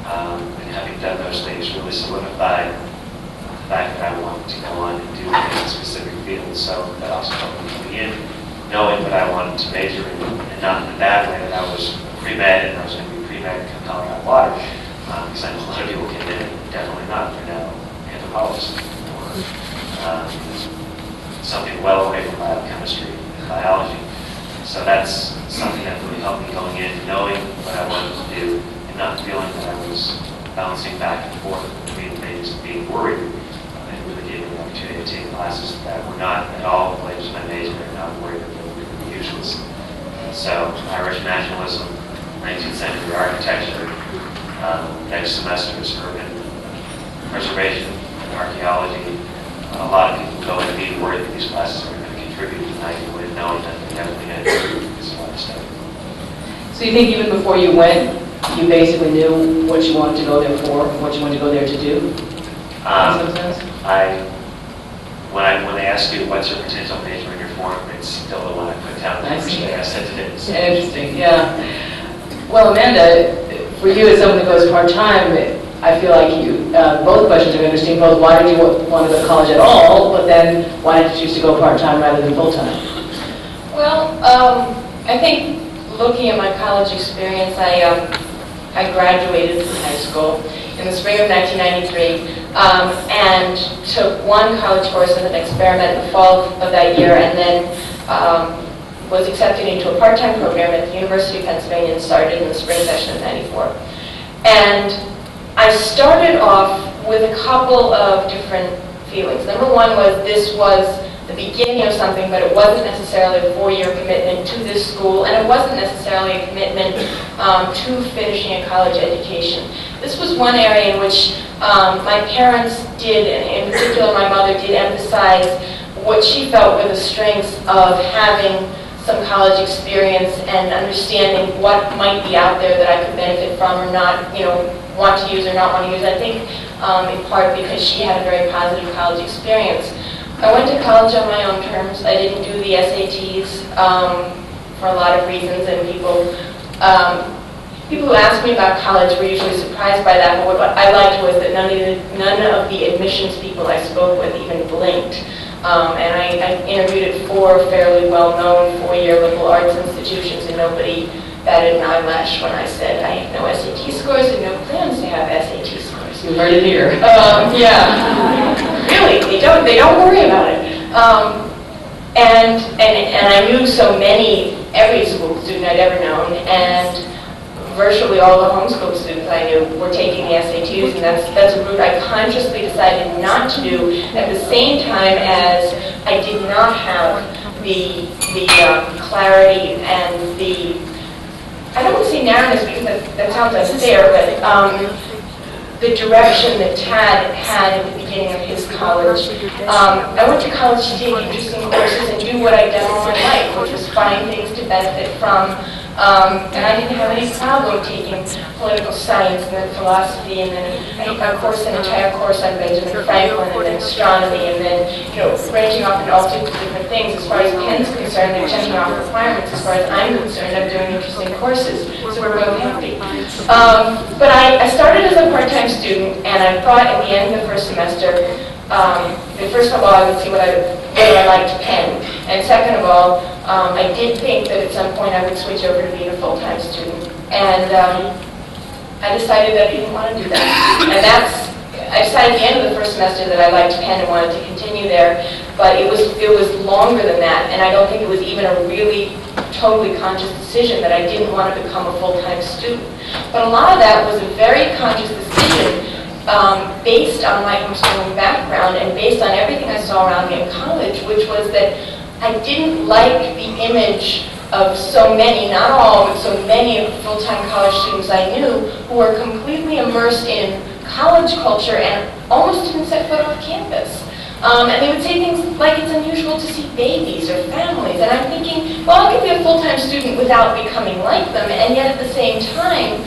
Speaker 2: And having done those things really solidified the fact that I wanted to go on and do things in specific fields. So that also helped me coming in, knowing what I wanted to major in, and not in a bad way that I was pre-med and I was going to be pre-med and come calling out water. Because I know a lot of people came in and definitely not. They're now anthropologists or something well away from biochemistry and biology. So that's something that really helped me going in, knowing what I wanted to do and not feeling that I was bouncing back and forth between things and being worried. It really gave me the opportunity to take classes that were not at all related to my major and not worried that they were going to be useless. So Irish nationalism, 19th century architecture, next semester is urban preservation and archaeology. A lot of people go in being worried that these classes are going to contribute tonight, with knowing that they're definitely going to contribute to this a lot of study.
Speaker 5: So you think even before you went, you basically knew what you wanted to go there for, what you wanted to go there to do?
Speaker 2: When they ask you what's your potential major in your form, it's still the one I put down the first day I sent it in. So.
Speaker 5: Interesting, yeah. Well, Amanda, for you as someone who goes part-time, I feel like both questions are interesting. Both, why did you want to go to college at all, but then why did you choose to go part-time rather than full-time?
Speaker 4: Well, I think looking at my college experience, I graduated from high school in the spring of 1993 and took one college course as an experiment in the fall of that year, and then was accepted into a part-time program at the University of Pennsylvania and started in the spring session of '94. And I started off with a couple of different feelings. Number one was this was the beginning of something, but it wasn't necessarily a 4-year commitment to this school, and it wasn't necessarily a commitment to finishing a college education. This was one area in which my parents did, and in particular my mother did, emphasize what she felt were the strengths of having some college experience and understanding what might be out there that I could benefit from or not, want to use or not want to use. I think in part because she had a very positive college experience. I went to college on my own terms. I didn't do the SATs for a lot of reasons, and people who asked me about college were usually surprised by that. But what I liked was that none of the admissions people I spoke with even blinked. And I interviewed at 4 fairly well-known 4-year liberal arts institutions, and nobody batted an eyelash when I said I have no SAT scores and no plans to have SAT scores.
Speaker 5: You heard it here.
Speaker 4: Yeah. Really, they don't worry about it. And I knew so many, every school student I'd ever known, and virtually all the homeschool students I knew were taking the SATs, and that's a route I consciously decided not to do at the same time as I did not have the clarity and the, I don't want to say narrowness because that sounds unfair, but the direction that Tad had at the beginning of his college. I went to college to take interesting courses and do what I'd done all my life, which was find things to benefit from. And I didn't have any problem taking political science and then philosophy, and then I took an entire course on Benjamin Franklin, and then astronomy, and then branching off into all sorts of different things. As far as Pen's concerned, they're checking off requirements. As far as I'm concerned, I'm doing interesting courses, so we're both happy. But I started as a part-time student, and I thought at the end of the first semester, first of all, I would see whether I liked Penn, and second of all, I did think that at some point I would switch over to being a full-time student, and I decided that I didn't want to do that. And I decided at the end of the first semester that I liked Penn and wanted to continue there, but it was longer than that, and I don't think it was even a really totally conscious decision that I didn't want to become a full-time student. But a lot of that was a very conscious decision based on my homeschooling background and based on everything I saw around me in college, which was that I didn't like the image of so many, not all, but so many of the full-time college students I knew who were completely immersed in college culture and almost didn't set foot off campus. And they would say things like it's unusual to see babies or families. And I'm thinking, well, I could be a full-time student without becoming like them, and yet at the same time,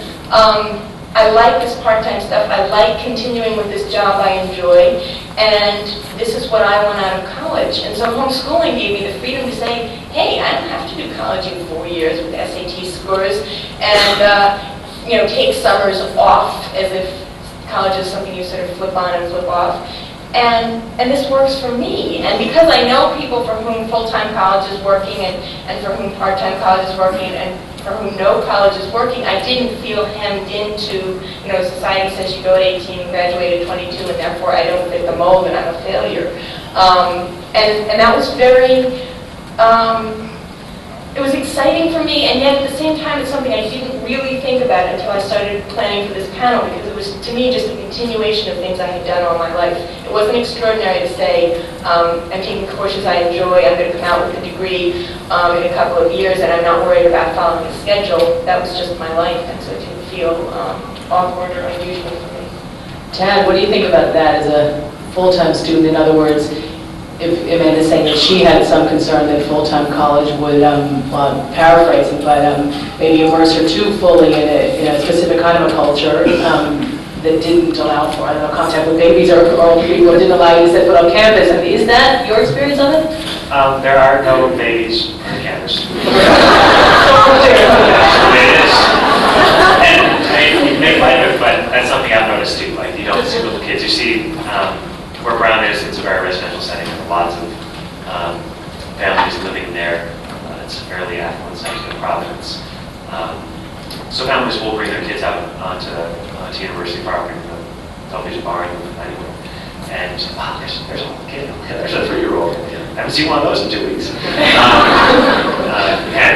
Speaker 4: I like this part-time stuff. I like continuing with this job I enjoy, and this is what I want out of college. And so homeschooling gave me the freedom to say, hey, I don't have to do college in 4 years with SAT scores, and take summers off as if college is something you sort of flip on and flip off. And this works for me. And because I know people for whom full-time college is working and for whom part-time college is working and for whom no college is working, I didn't feel hemmed into, society says you go at 18 and graduate at 22 and therefore I don't fit the mold and I'm a failure. And that was very, it was exciting for me, and yet at the same time it's something I didn't really think about until I started planning for this panel, because it was, to me, just a continuation of things I had done all my life. It wasn't extraordinary to say, I'm taking courses I enjoy, I'm going to come out with a degree in a couple of years, and I'm not worried about following a schedule. That was just my life, and so it didn't feel awkward or unusual for me.
Speaker 5: Tad, what do you think about that as a full-time student? In other words, if Amanda's saying that she had some concern that full-time college would, paraphrasing, but maybe immerse her too fully in a specific kind of a culture that didn't allow for, contact with babies or people, didn't allow you to set foot on campus. I mean, is that your experience of it?
Speaker 2: There are no babies on campus. It is. And you make light of it, but that's something I've noticed too. Like, you don't see little kids. You see, where Brown is, it's a very residential setting. There are lots of families living there. It's a fairly affluent section of Providence. So families will bring their kids out onto university property. Nobody's barring them anywhere. And wow, there's a little kid. There's a 3-year-old. I haven't seen one of those in 2 weeks. And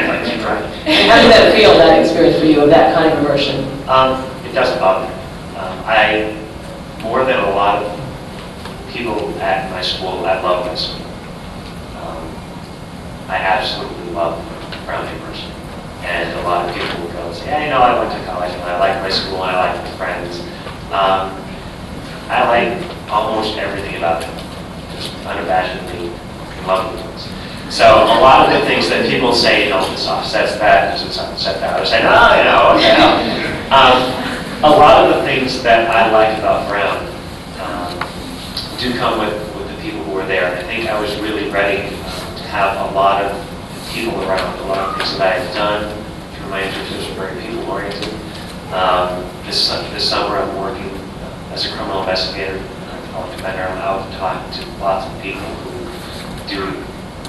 Speaker 2: like, keep trying.
Speaker 5: And how did that feel, that experience for you, of that kind of immersion?
Speaker 2: It doesn't bother me. I, more than a lot of people at my school, I love my school. I absolutely love Brown University. And a lot of people will go and say, yeah, I went to college and I like my school and I like my friends. I like almost everything about it. Just unabashedly in love with things. So a lot of the things that people say, this offsets that, this offsets that, I say, no. A lot of the things that I like about Brown do come with the people who are were there. And I think I was really ready to have a lot of people around. A lot of things that I had done through my internships were very people-oriented. This summer I'm working as a criminal investigator. I'll been out talking to lots of people who do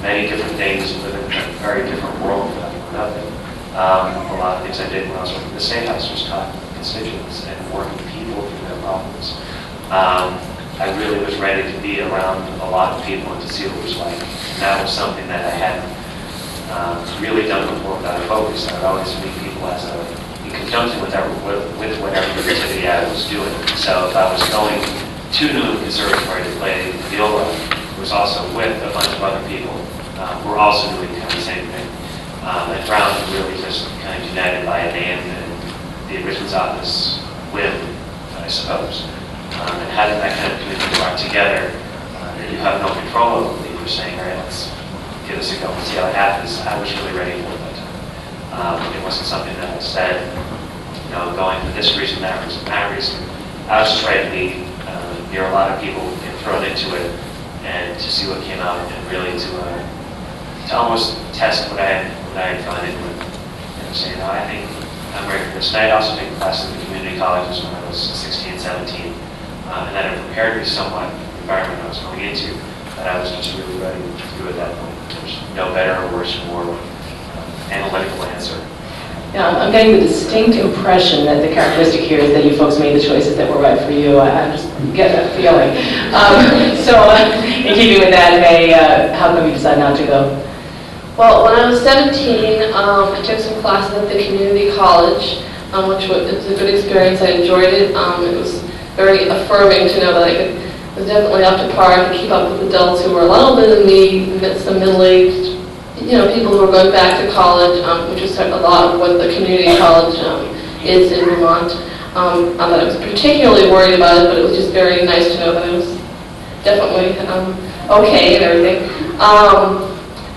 Speaker 2: many different things, live in a very different world from nothing. A lot of things I did when I was working in the State House was talking to constituents and working people through their problems. I really was ready to be around a lot of people and to see what it was like. And that was something that I hadn't really done before without a focus. I would always meet people in conjunction with whatever activity I was doing. So if I was going to New Conservatory to play viola, it was also with a bunch of other people who were also doing kind of the same thing. And Brown really just kind of united by a name and the admissions office whim, I suppose. And having that kind of community brought together that you have no control over, you were saying, all right, let's give this a go and see how it happens. I was really ready for that time. It wasn't something that I said, going for this reason, that reason, that reason. I was just ready to be near a lot of people and thrown into it and to see what came out and really to almost test what I had gone into it and say, no, I think I'm ready for this. And I had also taken classes in the community colleges when I was 16, 17. And that had prepared me somewhat for the environment I was going into, that I was just really ready to do at that point. There's no better or worse or more analytical answer.
Speaker 5: Yeah, I'm getting the distinct impression that the characteristic here is that you folks made the choices that were right for you. I just get that feeling. In keeping with that, Mae, how come you decided not to go?
Speaker 3: Well, when I was 17, I took some classes at the community college, which was a good experience. I enjoyed it. It was very affirming to know that I was definitely up to par to keep up with adults who were a little bit in me, some middle-aged, people who were going back to college, which is a lot of what the community college is in Vermont. Not that I was particularly worried about it, but it was just very nice to know that I was definitely okay and everything.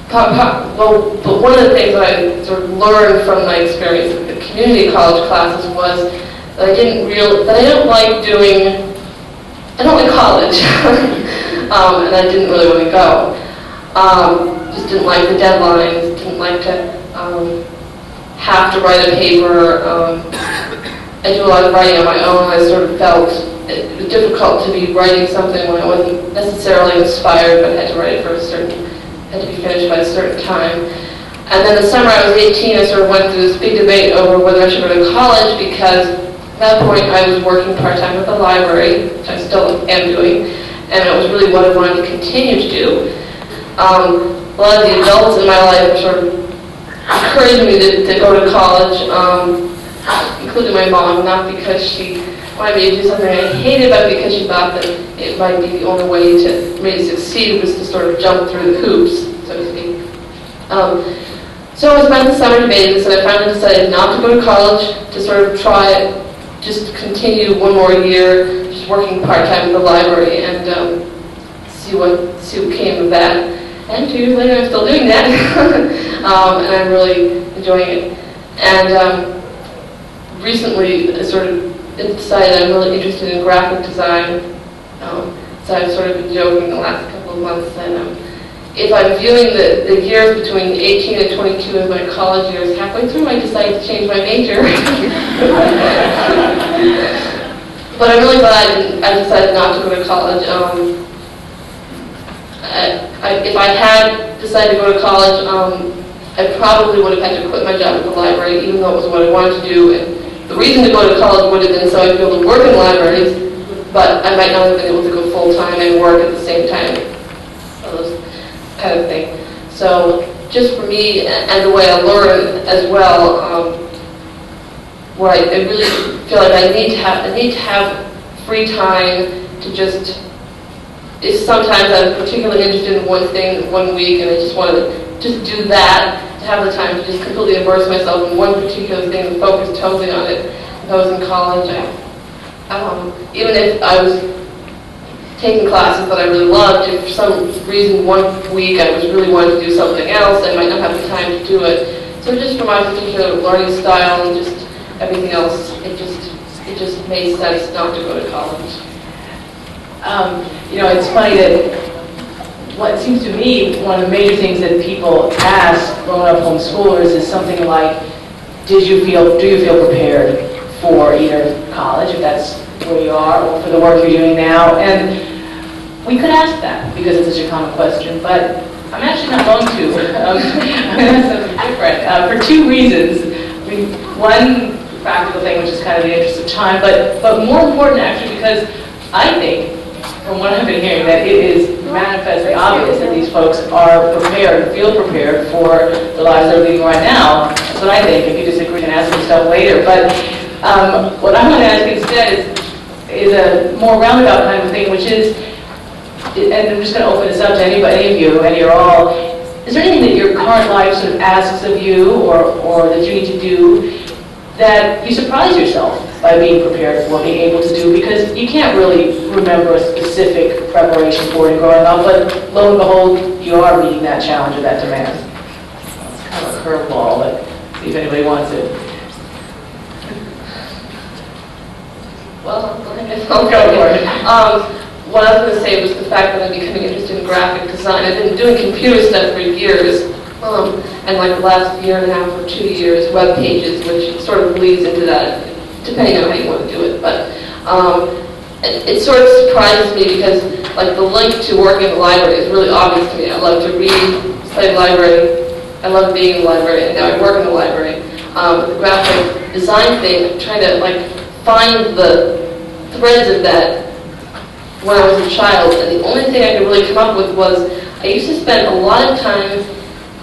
Speaker 3: But one of the things that I sort of learned from my experience at the community college classes was that I don't like college, and I didn't really want to go. Just didn't like the deadlines, didn't like to have to write a paper. I do a lot of writing on my own. I sort of felt it was difficult to be writing something when I wasn't necessarily inspired, but had to write it had to be finished by a certain time. And then the summer I was 18, I sort of went through this big debate over whether I should go to college, because at that point I was working part-time at the library, which I still am doing, and it was really what I wanted to continue to do. A lot of the adults in my life sort of encouraged me to go to college, including my mom, not because she wanted me to do something I hated, but because she thought that it might be the only way to me to succeed was to sort of jump through the hoops, so to speak. So I spent the summer debating this, and I finally decided not to go to college, to sort of try it, just continue one more year, just working part-time at the library, and see what came of that. And 2 years later, I'm still doing that, and I'm really enjoying it. And recently, I sort of decided I'm really interested in graphic design, so I've sort of been joking the last couple of months. And if I'm viewing the years between 18 and 22 as my college years, halfway through, I decided to change my major. But I'm really glad I decided not to go to college. If I had decided to go to college, I probably would have had to quit my job at the library, even though it was what I wanted to do. And the reason to go to college would have been so I'd be able to work in libraries, but I might not have been able to go full-time and work at the same time. Those kind of thing. So just for me, and the way I learn as well, where I really feel like I need to have free time to just. If sometimes I'm particularly interested in one thing one week, and I just want to just do that, to have the time to just completely immerse myself in one particular thing and focus totally on it. If I was in college, even if I was taking classes that I really loved, if for some reason one week I was really wanting to do something else, I might not have the time to do it. So just for my particular learning style and just everything else, it just made sense not to go to college.
Speaker 5: It's funny that what seems to me, one of the major things that people ask grown-up homeschoolers is something like, do you feel prepared for either college, if that's where you are, or for the work you're doing now? And we could ask that because it's such a common question, but I'm actually not going to. I'm going to ask something different for two reasons. I mean, one practical thing, which is kind of the interest of time, but more important actually because I think, from what I've been hearing, that it is manifestly obvious that these folks are prepared, feel prepared for the lives they're leading right now. That's what I think. If you disagree, you can ask me stuff later. But what I'm going to ask instead is a more roundabout kind of thing, which is, and I'm just going to open this up to any of you, any or all, is there anything that your current life sort of asks of you or that you need to do that you surprise yourself by being prepared for, being able to do, because you can't really remember a specific preparation for it growing up, but lo and behold, you are meeting that challenge or that demand. It's kind of a curveball, but see if anybody wants it.
Speaker 3: Well, I guess I'll go for it. What I was going to say was the fact that I'm becoming interested in graphic design. I've been doing computer stuff for years, and like the last year and a half or 2 years, web pages, which sort of bleeds into that, depending on how you want to do it. But it sort of surprises me because like the link to working in the library is really obvious to me. I love to read, study the library, I love being in the library, and now I work in the library. But the graphic design thing, I'm trying to like find the threads of that when I was a child, and the only thing I could really come up with was I used to spend a lot of time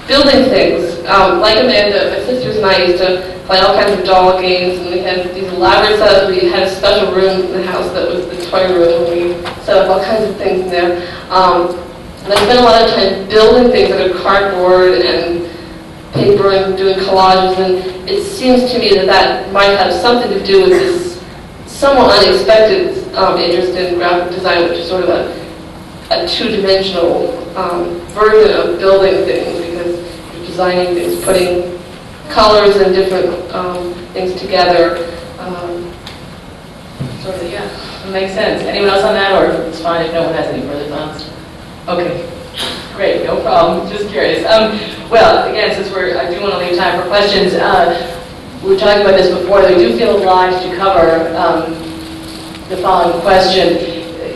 Speaker 3: building things. Like Amanda, my sisters and I used to play all kinds of doll games, and we had these elaborate setups. We had a special room in the house that was the toy room, and we set up all kinds of things in there. And I spent a lot of time building things out of cardboard and paper and doing collages, and it seems to me that that might have something to do with this somewhat unexpected interest in graphic design, which is sort of a two-dimensional version of building things, because you're designing things, putting colors and different things together.
Speaker 5: Sort of, yeah, it makes sense. Anyone else on that, or it's fine if no one has any further thoughts? Okay, great, no problem. Just curious. Well, again, since I do want to leave time for questions. We were talking about this before. We do feel obliged to cover the following question.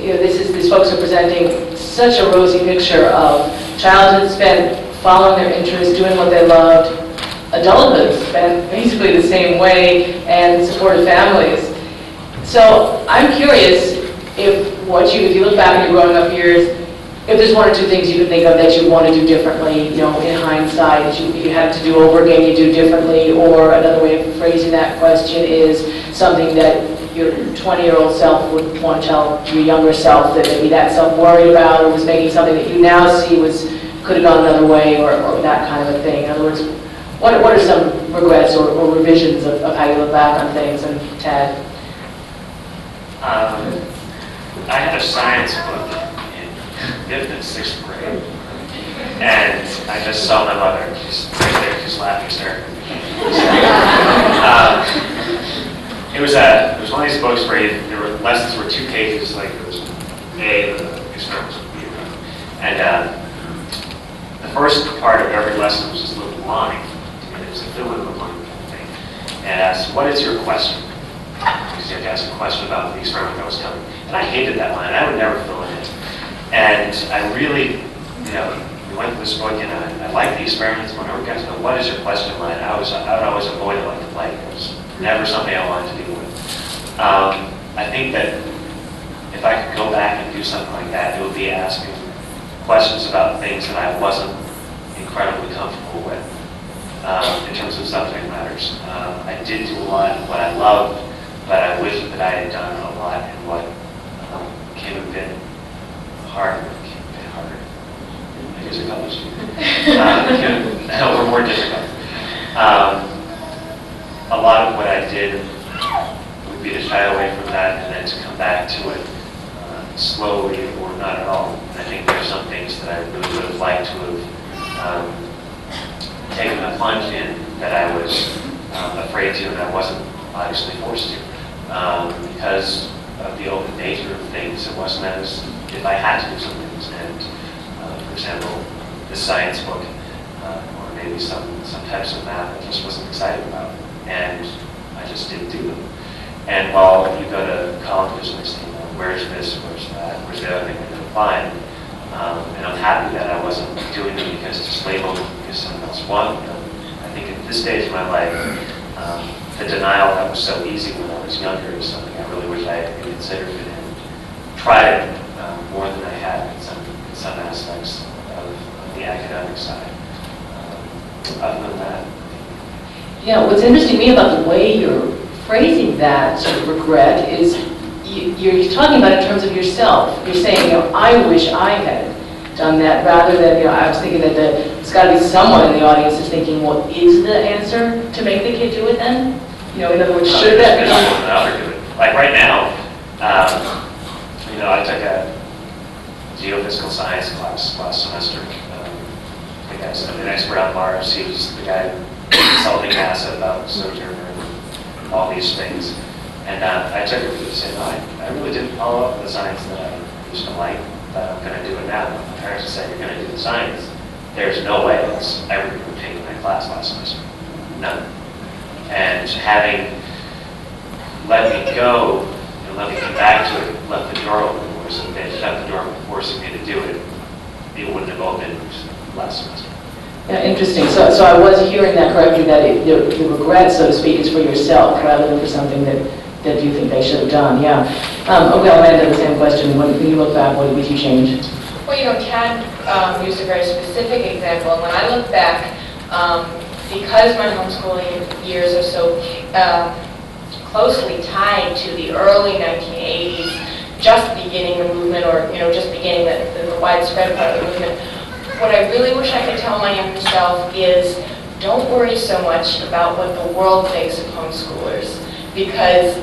Speaker 5: You know, these folks are presenting such a rosy picture of childhood spent following their interests, doing what they loved, adulthood spent basically the same way, and supported families. So I'm curious if you look back in your growing up years, if there's one or two things you could think of that you want to do differently, you know, in hindsight, that you had to do over again, you do differently, or another way of phrasing that question is something that your 20-year-old self would want to tell your younger self that maybe that self worried about, or was making something that you now see could have gone another way, or that kind of a thing. In other words, what are some regrets or revisions of how you look back on things? And Tad?
Speaker 2: I had a science book in 5th and 6th grade, and I just saw my mother. She's right there, she's laughing, hysterically. It was one of these books where the lessons were 2 pages, like it was A, the experiments would B, and the first part of every lesson was just a little line, and it was a fill-in the line kind of thing, and asked, "What is your question?" Because you had to ask a question about the experiment that was coming, and I hated that line. I would never fill it in, and I really, we went through this book, and I liked the experiments. Whenever guys go, "What is your question?" line, I would always avoid it like the plague. It was never something I wanted to deal with. I think that if I could go back and do something like that, it would be asking questions about things that I wasn't incredibly comfortable with in terms of subject matters. I did do a lot of what I loved, but I wish that I had done a lot in what became a bit harder. I guess a couple of were more difficult. A lot of what I did would be to shy away from that and then to come back to it slowly or not at all. And I think there are some things that I really would have liked to have taken a plunge in that I was afraid to, and I wasn't obviously forced to. Because of the open nature of things, it wasn't as if I had to do some things. And for example, the science book, or maybe some types of math I just wasn't excited about, and I just didn't do them. And while you go to colleges and they say, where's this, where's that, where's the other thing I couldn't find, and I'm happy that I wasn't doing them because it's labeled because someone else wanted them. I think at this stage of my life, the denial that was so easy when I was younger is something I really wish I had considered and tried it more than I had in some aspects of the academic side. Other than that,
Speaker 5: Yeah, what's interesting to me about the way you're phrasing that sort of regret is you're talking about it in terms of yourself. You're saying, I wish I had done that, rather than, I was thinking that there's got to be someone in the audience is thinking, well, is the answer to make the kid do it then? In other words, should that be?
Speaker 2: do it. Like right now, I took a geophysical science class last semester. The guy's an expert on Mars. He was the guy consulting NASA about Sojourner and all these things. And I took it to say, no, I really didn't follow up the science that I used to like, but I'm going to do it now. My parents said, you're going to do the science. There's no way else ever going to take my class last semester. None. And having let me go, and let me come back to it, left the door open, whereas if they shut the door forcing me to do it, it wouldn't have opened last semester.
Speaker 5: Yeah, interesting. So I was hearing that correctly, that the regret, so to speak, is for yourself rather than for something that you think they should have done. Yeah. Okay, Amanda, the same question. When you look back, what would you change?
Speaker 4: Well, Tad used a very specific example, and when I look back, because my homeschooling years are so closely tied to the early 1980s, just beginning the movement, or just beginning the widespread part of the movement, what I really wish I could tell my younger self is, don't worry so much about what the world thinks of homeschoolers, because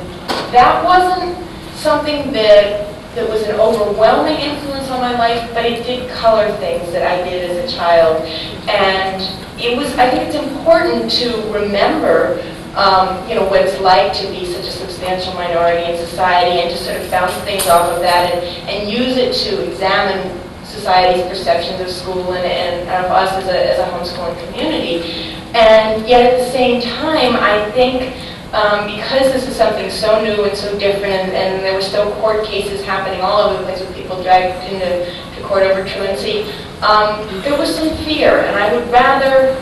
Speaker 4: that wasn't something that was an overwhelming influence on my life, but it did color things that I did as a child. And I think it's important to remember, what it's like to be such a substantial minority in society, and to sort of bounce things off of that and use it to examine society's perceptions of school and of us as a homeschooling community. And yet at the same time, I think because this is something so new and so different, and there were still court cases happening all over the place with people dragged into court over truancy, there was some fear, and I would rather,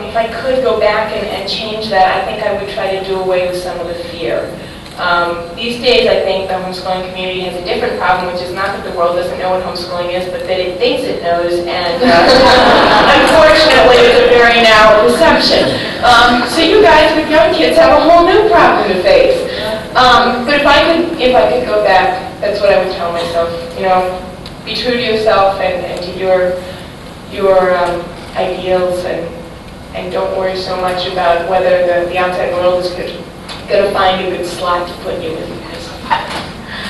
Speaker 4: if I could go back and change that, I think I would try to do away with some of the fear. These days, I think the homeschooling community has a different problem, which is not that the world doesn't know what homeschooling is, but that it thinks it knows, and unfortunately, it's a very narrow perception. So you guys with young kids have a whole new problem to face. But if I could go back, that's what I would tell myself. Be true to yourself and to your ideals, and don't worry so much about whether the outside world is going to find a good slot to put you in.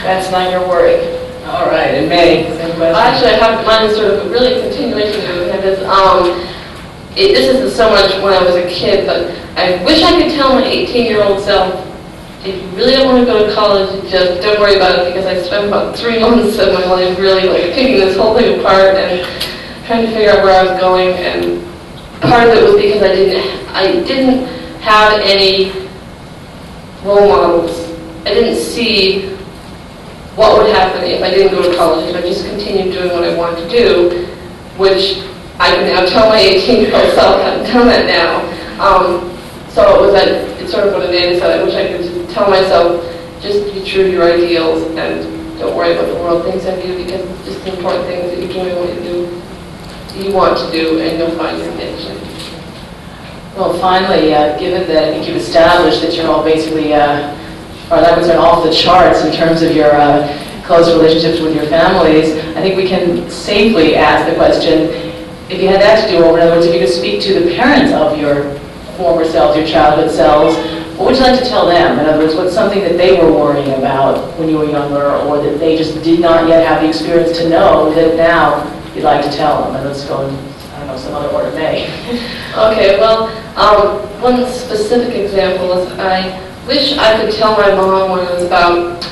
Speaker 4: That's not your worry.
Speaker 5: All right, and Mae, same question.
Speaker 3: Actually, I have mine is sort of really a continuation of him. This isn't so much when I was a kid, but I wish I could tell my 18-year-old self, if you really don't want to go to college, just don't worry about it, because I spent about 3 months of my life really picking this whole thing apart and trying to figure out where I was going. And part of it was because I didn't have any role models. I didn't see what would happen if I didn't go to college, if I just continued doing what I wanted to do, which I can now tell my 18-year-old self I haven't done that now. So it's sort of what Amanda said. I wish I could just tell myself, just be true to your ideals and don't worry about the world thinks of you, because it's just the important things that you're doing what you want to do, and you'll find your niche.
Speaker 5: Well, finally, given that I think you've established that you're all basically, or that was off the charts in terms of your close relationships with your families, I think we can safely ask the question, if you had that to do over, in other words, if you could speak to the parents of your former selves, your childhood selves, what would you like to tell them? In other words, what's something that they were worrying about when you were younger, or that they just did not yet have the experience to know that now you'd like to tell them? And let's go in, I don't know, some other order, Mae.
Speaker 3: Okay, well, one specific example is I wish I could tell my mom when I was about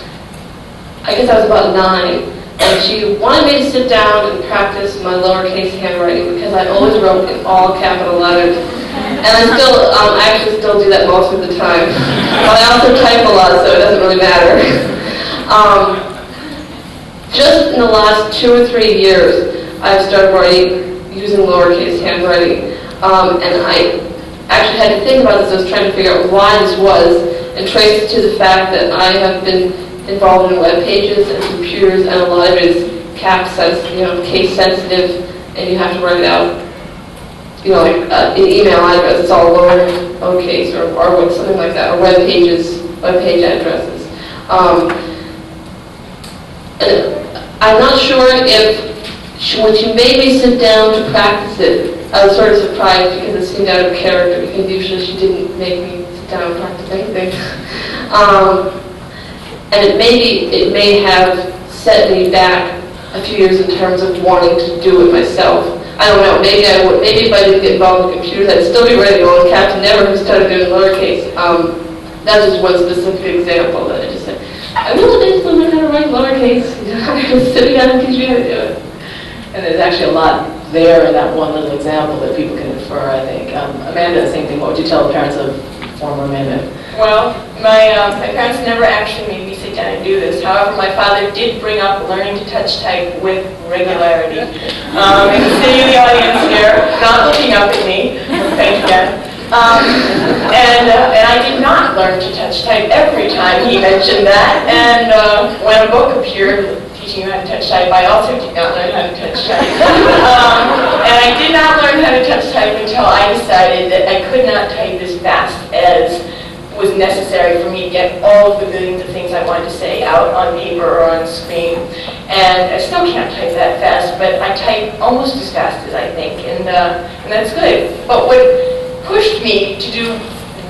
Speaker 3: 9, And she wanted me to sit down and practice my lowercase handwriting because I always wrote in all capital letters. And I actually still do that most of the time. But I also type a lot, so it doesn't really matter. Just in the last 2 or 3 years, I've started writing using lowercase handwriting. And I actually had to think about this. I was trying to figure out why this was, and trace it to the fact that I have been involved in web pages and computers, and a lot of it is case sensitive, and you have to write it out. Like an email address, it's all lowercase or something like that, or web page addresses. And I'm not sure if when she made me sit down to practice it, I was sort of surprised because it seemed out of character, because usually she didn't make me sit down and practice anything. And it may have set me back a few years in terms of wanting to do it myself. I don't know, maybe I would. Maybe if I didn't get involved in computers, I'd still be writing all caps and never have started doing lowercase. That's just one specific example that I just said, I really need to learn how to write lowercase. I'm just sitting down and teach me how to do it.
Speaker 5: And there's actually a lot there in that one little example that people can infer, I think. Amanda, same thing. What would you tell the parents of former Amanda?
Speaker 4: Well, my parents never actually made me sit down and do this. However, my father did bring up learning to touch type with regularity. And he's sitting in the audience here, not looking up at me. Thank you, Dad. And I did not learn to touch type every time he mentioned that. And when a book appeared teaching you how to touch type, I also did not learn how to touch type. And I did not learn how to touch type until I decided that I could not type as fast as was necessary for me to get all of the billions of things I wanted to say out on paper or on screen. And I still can't type that fast, but I type almost as fast as I think, and that's good. But what pushed me to do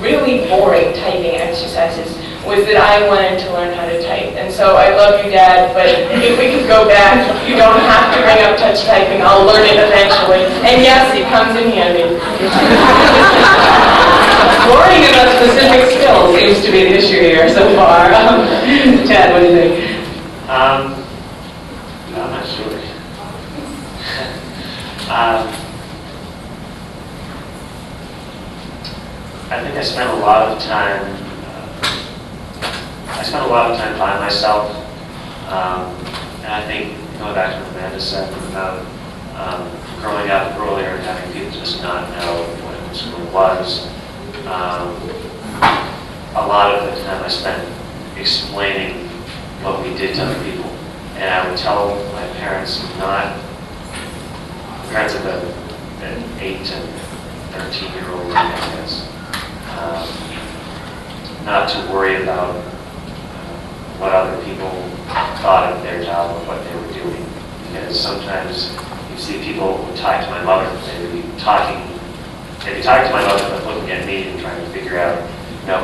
Speaker 4: really boring typing exercises was that I wanted to learn how to type. And so I love you, Dad, but if we could go back, you don't have to bring up touch typing. I'll learn it eventually. And yes, it comes in handy.
Speaker 5: Worrying about specific skills seems to be the issue here so far. Tad, what do you think?
Speaker 2: I'm not sure. I think I spent a lot of time by myself, and I think going back to what Amanda said about growing up earlier and having people just not know what homeschool was. A lot of the time I spent explaining what we did to other people, and I would tell my parents parents of an 8 to 13-year-old, I guess, not to worry about what other people thought of their job or what they were doing, because sometimes you see people who talk to my mother, they'd be talking to my mother but looking at me and trying to figure out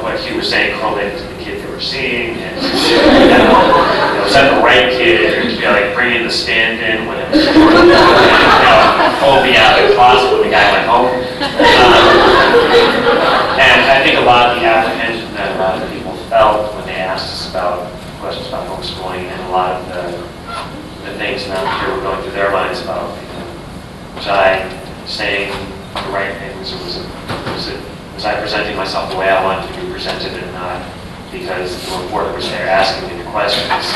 Speaker 2: what he was saying correlated to the kid they were seeing, and was that the right kid, or to be like bringing the stand-in when it was pull me out of the closet when the guy went home. And I think a lot of the apprehension that a lot of people felt when they asked us about questions about homeschooling, and a lot of the things that I'm sure were going through their minds about, was I saying the right things, or was I presenting myself the way I wanted to be presented, and not because the reporter was there asking me the questions?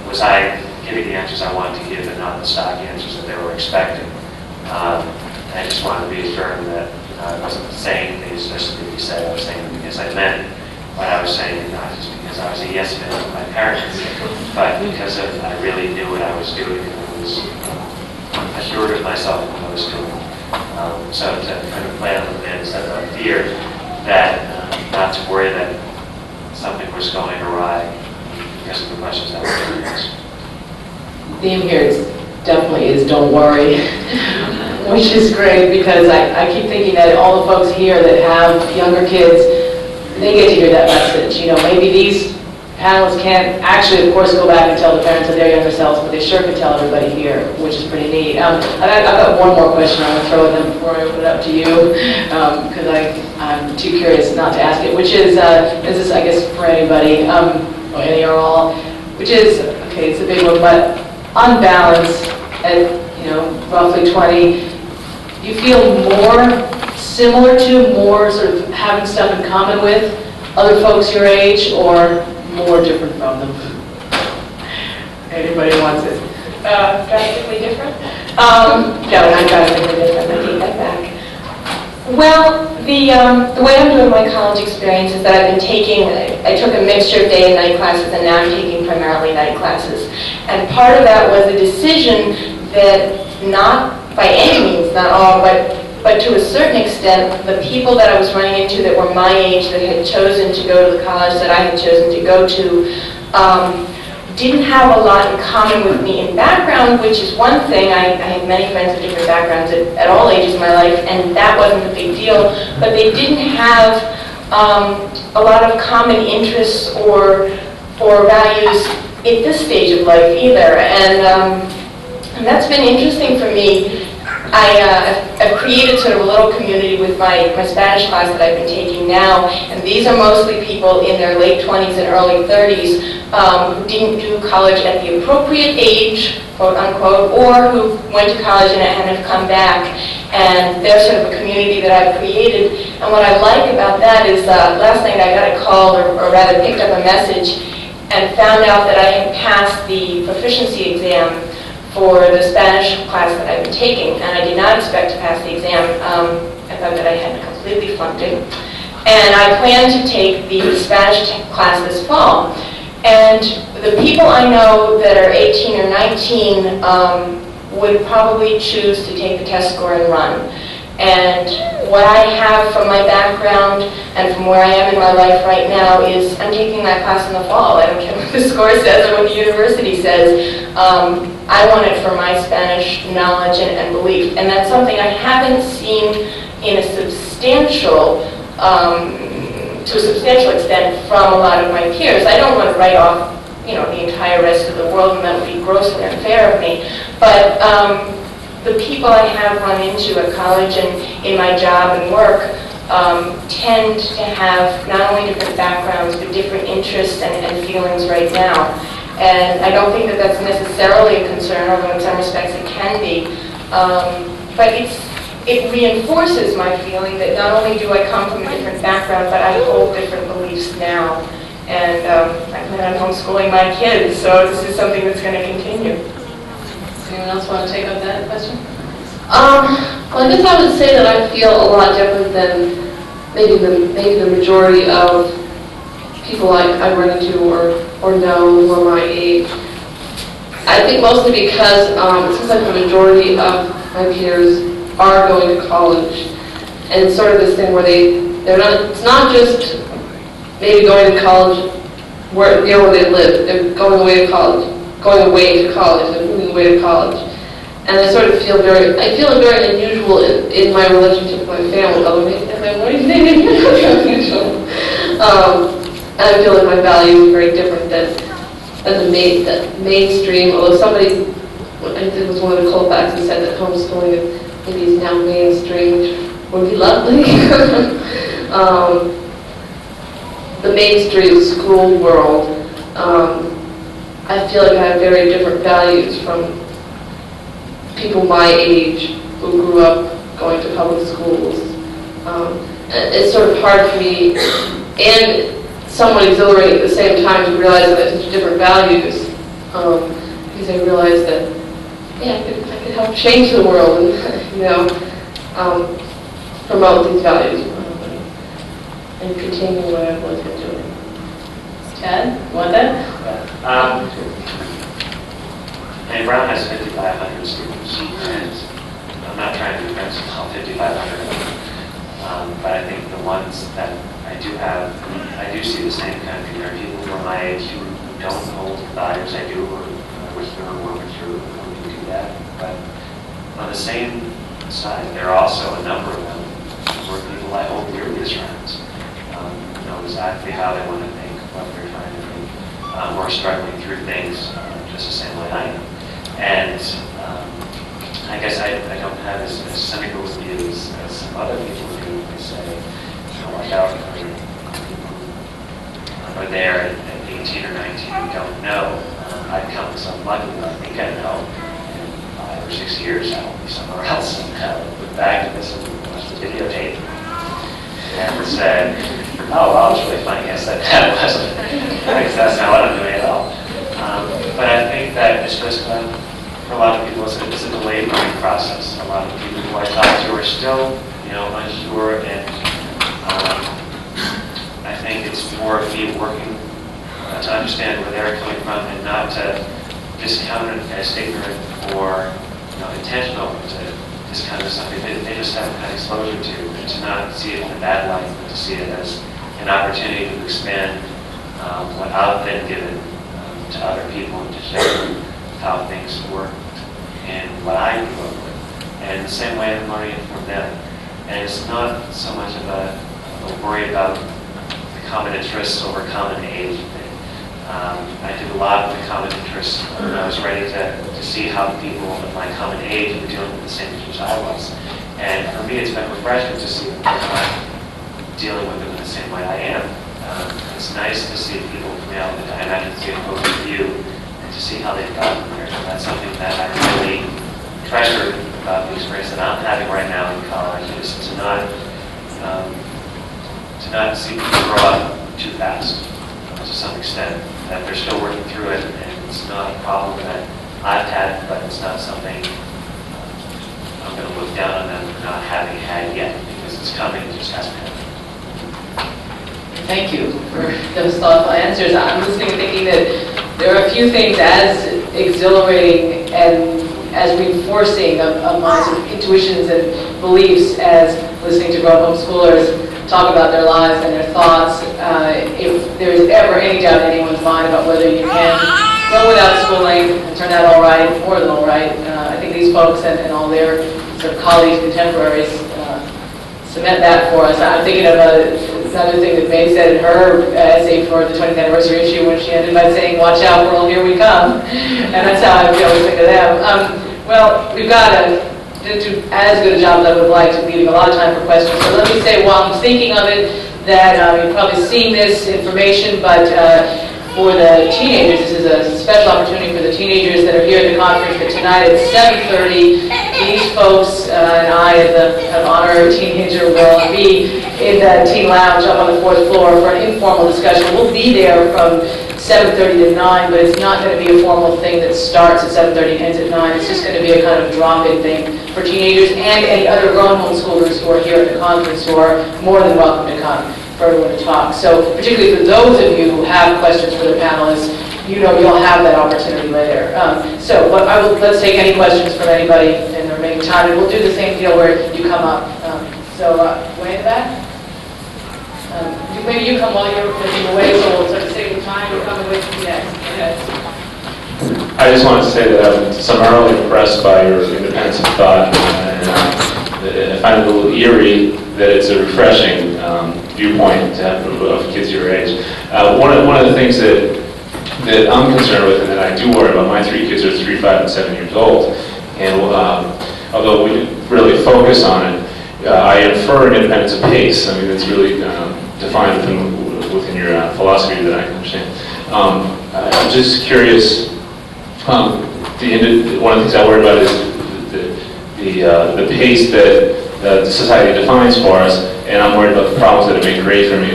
Speaker 2: Was I giving the answers I wanted to give and not the stock answers that they were expecting? I just wanted to be assured that I wasn't saying things just to be said. I was saying them because I meant what I was saying, not just because I was a yes man with my parents, but because I really knew what I was doing, and I was assured of myself in what I was doing. So to kind of play on the Amanda's fear that not to worry that something was going awry because of the questions that were being asked.
Speaker 5: The theme here definitely is don't worry, which is great, because I keep thinking that all the folks here that have younger kids, they get to hear that message. Maybe these panelists can't actually, of course, go back and tell the parents of their younger selves, but they sure can tell everybody here, which is pretty neat. I've got one more question I want to throw at them before I open it up to you, because I'm too curious not to ask it, which is this, I guess, for anybody, or any or all, which is, okay, it's a big one, but on balance, at roughly 20, you feel more similar to, more sort of having stuff in common with other folks your age, or more different from them? Anybody wants it?
Speaker 4: Drastically different? No, not drastically different, I take that back. Well, the way I'm doing my college experience is that I took a mixture of day and night classes, and now I'm taking primarily night classes. And part of that was a decision that, not by any means, not all, but to a certain extent, the people that I was running into that were my age, that had chosen to go to the college that I had chosen to go to, didn't have a lot in common with me in background, which is one thing. I had many friends with different backgrounds at all ages of my life, and that wasn't a big deal. But they didn't have a lot of common interests or values at this stage of life either. And that's been interesting for me. I've created sort of a little community with my Spanish class that I've been taking now, and these are mostly people in their late 20s and early 30s who didn't do college at the appropriate age, quote unquote, or who went to college and have come back. And they're sort of a community that I've created. And what I like about that is last night I got a call, or rather picked up a message, and found out that I had passed the proficiency exam for the Spanish class that I've been taking, and I did not expect to pass the exam. I thought that I had completely flunked it. And I plan to take the Spanish class this fall. And the people I know that are 18 or 19 would probably choose to take the test score and run. And what I have from my background and from where I am in my life right now is I'm taking that class in the fall. I don't care what the score says or what the university says. I want it for my Spanish knowledge and belief. And that's something I haven't seen in a substantial, to a substantial extent from a lot of my peers. I don't want to write off, the entire rest of the world, and that would be grossly unfair of me. But the people I have run into at college and in my job and work tend to have not only different backgrounds, but different interests and feelings right now. And I don't think that that's necessarily a concern, although in some respects it can be. But it reinforces my feeling that not only do I come from a different background, but I hold different beliefs now. And I plan on homeschooling my kids, so this is something that's going to continue.
Speaker 1: Does anyone else want to take up that question?
Speaker 3: Well, I guess I would say that I feel a lot different than maybe the majority of people I run into or know who are my age. I think mostly because it seems like the majority of my peers are going to college, and it's sort of this thing where they're not. It's not just maybe going to college near where they live. They're going away to college. They're moving away to college, and I sort of feel I feel very unusual in my relationship with my family. Although what do you think? Unusual. And I feel like my value is very different than the mainstream. Although somebody, I think it was one of the callbacks, who said that homeschooling maybe is now mainstream, which would be lovely. The mainstream school world, I feel like I have very different values from people my age who grew up going to public schools. It's sort of hard for me, and somewhat exhilarating at the same time, to realize that I have such different values, because I realize that, I could help change the world and, promote these values and continue what I've always been doing.
Speaker 1: Tad, you want that?
Speaker 2: Brown has 5,500 students, and I'm not trying to defend all 5,500 of them, but I think the ones that I do see the same kind of thing. There are people who are my age who don't hold the values I do, or wish they were working through when we do that. But on the same side, there are also a number of them who are people I hold dearly as friends. Know exactly how they want to think, what they're trying to think, or struggling through things just the same way I am. And I guess I don't have as cynical a view as some other people do. They say, watch out for people who are there at 18 or 19 who don't know. I've come so lucky, I think I know, in 5 or 6 years, I will be somewhere else. And look back at this and watch the videotape and said, oh, well, it's really funny. Yes, that wasn't. Because that's not what I'm doing at all. But I think that it's just, for a lot of people, it's a delayed learning process. A lot of people who I talk to are still, unsure, and I think it's more of me working to understand where they're coming from and not to discount it as ignorant or intentional, to discount it as something they just haven't had exposure to, and to not see it in a bad light, but to see it as an opportunity to expand what I've been given to other people and to show them how things work and what I grew up with. And the same way I'm learning it from them. And it's not so much of a worry about the common interests over common age thing. I did a lot of the common interests when I was ready to see how people of my common age were dealing with the same issues I was. And for me, it's been refreshing to see that they're not dealing with them in the same way I am. It's nice to see people from the diametrically opposed view and to see how they've gotten there. And that's something that I really treasure about the experience that I'm having right now in college, is to not see people grow up too fast, to some extent, that they're still working through it, and it's not a problem that I've had, but it's not something I'm going to look down on them for not having had yet, because it's coming, it just hasn't happened.
Speaker 5: Thank you for those thoughtful answers. I'm listening and thinking that there are a few things as exhilarating and as reinforcing of my sort of intuitions and beliefs as listening to grown homeschoolers talk about their lives and their thoughts. If there's ever any doubt in anyone's mind about whether you can go without schooling and turn out all right, more than all right, I think these folks and all their sort of colleagues, contemporaries, cement that for us. I'm thinking of another thing that Mae said in her essay for the 20th anniversary issue, when she ended by saying, "Watch out, world, here we come." And that's how I always think of them. Well, we've got to do as good a job as I would like to, leaving a lot of time for questions. So let me say, while I'm thinking of it, that you've probably seen this information, but for the teenagers, this is a special opportunity for the teenagers that are here at the conference. But tonight at 7:30, these folks and I, as a kind of honorary teenager, will be in the teen lounge up on the 4th floor for an informal discussion. We'll be there from 7:30 to 9, but it's not going to be a formal thing that starts at 7:30 and ends at 9. It's just going to be a kind of drop-in thing for teenagers and any other grown homeschoolers who are here at the conference, who are more than welcome to come for everyone to talk. So particularly for those of you who have questions for the panelists, you'll have that opportunity later. Let's take any questions from anybody in the remaining time, and we'll do the same deal where you come up. Way in the back? Maybe you come while you're looking away, so we'll sort of save the time. We're coming away from next. Okay.
Speaker 6: I just wanted to say that I'm summarily impressed by your independence of thought, and I find it a little eerie that it's a refreshing viewpoint to have of kids your age. One of the things that I'm concerned with, and that I do worry about, my 3 kids are 3, 5, and 7 years old, and although we didn't really focus on it, I infer an independence of pace. I mean, it's really defined within your philosophy that I can understand. I'm just curious. One of the things I worry about is the pace that society defines for us, and I'm worried about the problems that it may create for me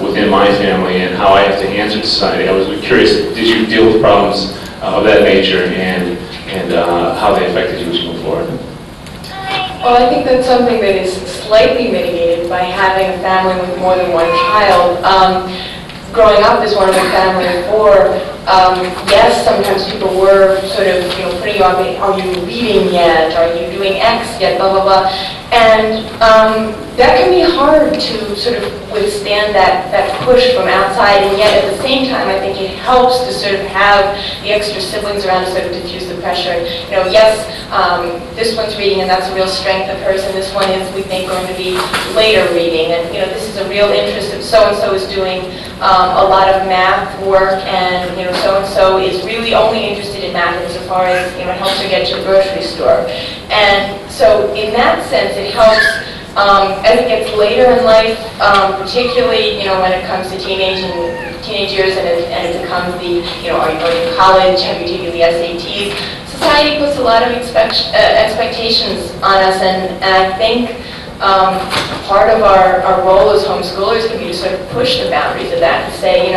Speaker 6: within my family and how I have to answer to society. I was curious, did you deal with problems of that nature, and how they affected you as you move forward?
Speaker 4: Well, I think that's something that is slightly mitigated by having a family with more than one child. Growing up as one of a family of 4, yes, sometimes people were sort of, putting you on, are you reading yet? Are you doing X yet? Blah, blah, blah. And that can be hard to sort of withstand that push from outside, and yet at the same time, I think it helps to sort of have the extra siblings around to sort of diffuse the pressure. Yes, this one's reading, and that's a real strength of hers, and this one is, we think, going to be later reading, and this is a real interest of so-and-so is doing a lot of math work, and so-and-so is really only interested in math insofar as it helps her get to the grocery store. And so in that sense, it helps As it gets later in life, particularly, when it comes to teenage years and it becomes the, are you going to college, have you taken the SATs, society puts a lot of expectations on us, and I think part of our role as homeschoolers can be to sort of push the boundaries of that and say,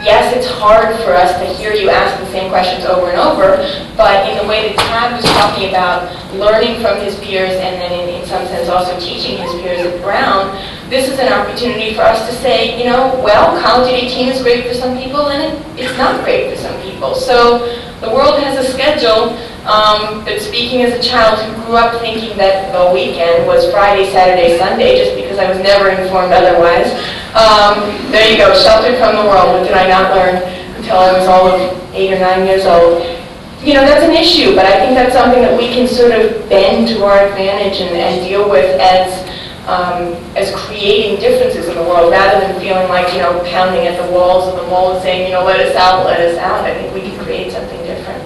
Speaker 4: yes, it's hard for us to hear you ask the same questions over and over, but in the way that Tad was talking about learning from his peers and then in some sense also teaching his peers at Brown, this is an opportunity for us to say, well, college at 18 is great for some people and it's not great for some people. So the world has a schedule, but speaking as a child who grew up thinking that the weekend was Friday, Saturday, Sunday, just because I was never informed otherwise, there you go, sheltered from the world. What did I not learn until I was all of 8 or 9 years old? That's an issue, but I think that's something that we can sort of bend to our advantage and deal with as creating differences in the world, rather than feeling like, pounding at the walls of the mall and saying, let us out, let us out. I think we can create something different.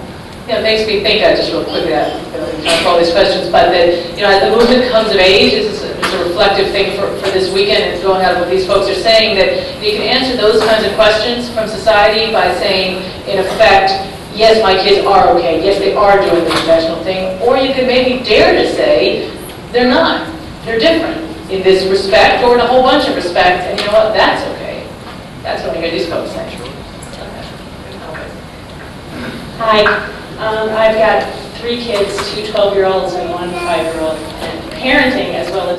Speaker 1: It makes me think, just real quickly, for all these questions, but that, as the movement comes of age, it's a reflective thing for this weekend, and going out of what these folks are saying, that you can answer those kinds of questions from society by saying, in effect, yes, my kids are okay, yes, they are doing the conventional thing, or you can maybe dare to say, they're not, they're different in this respect, or in a whole bunch of respects, and you know what, that's okay. That's what I hear these folks say.
Speaker 7: Hi. I've got 3 kids, 2 12-year-olds and 1 5-year-old, and parenting as well as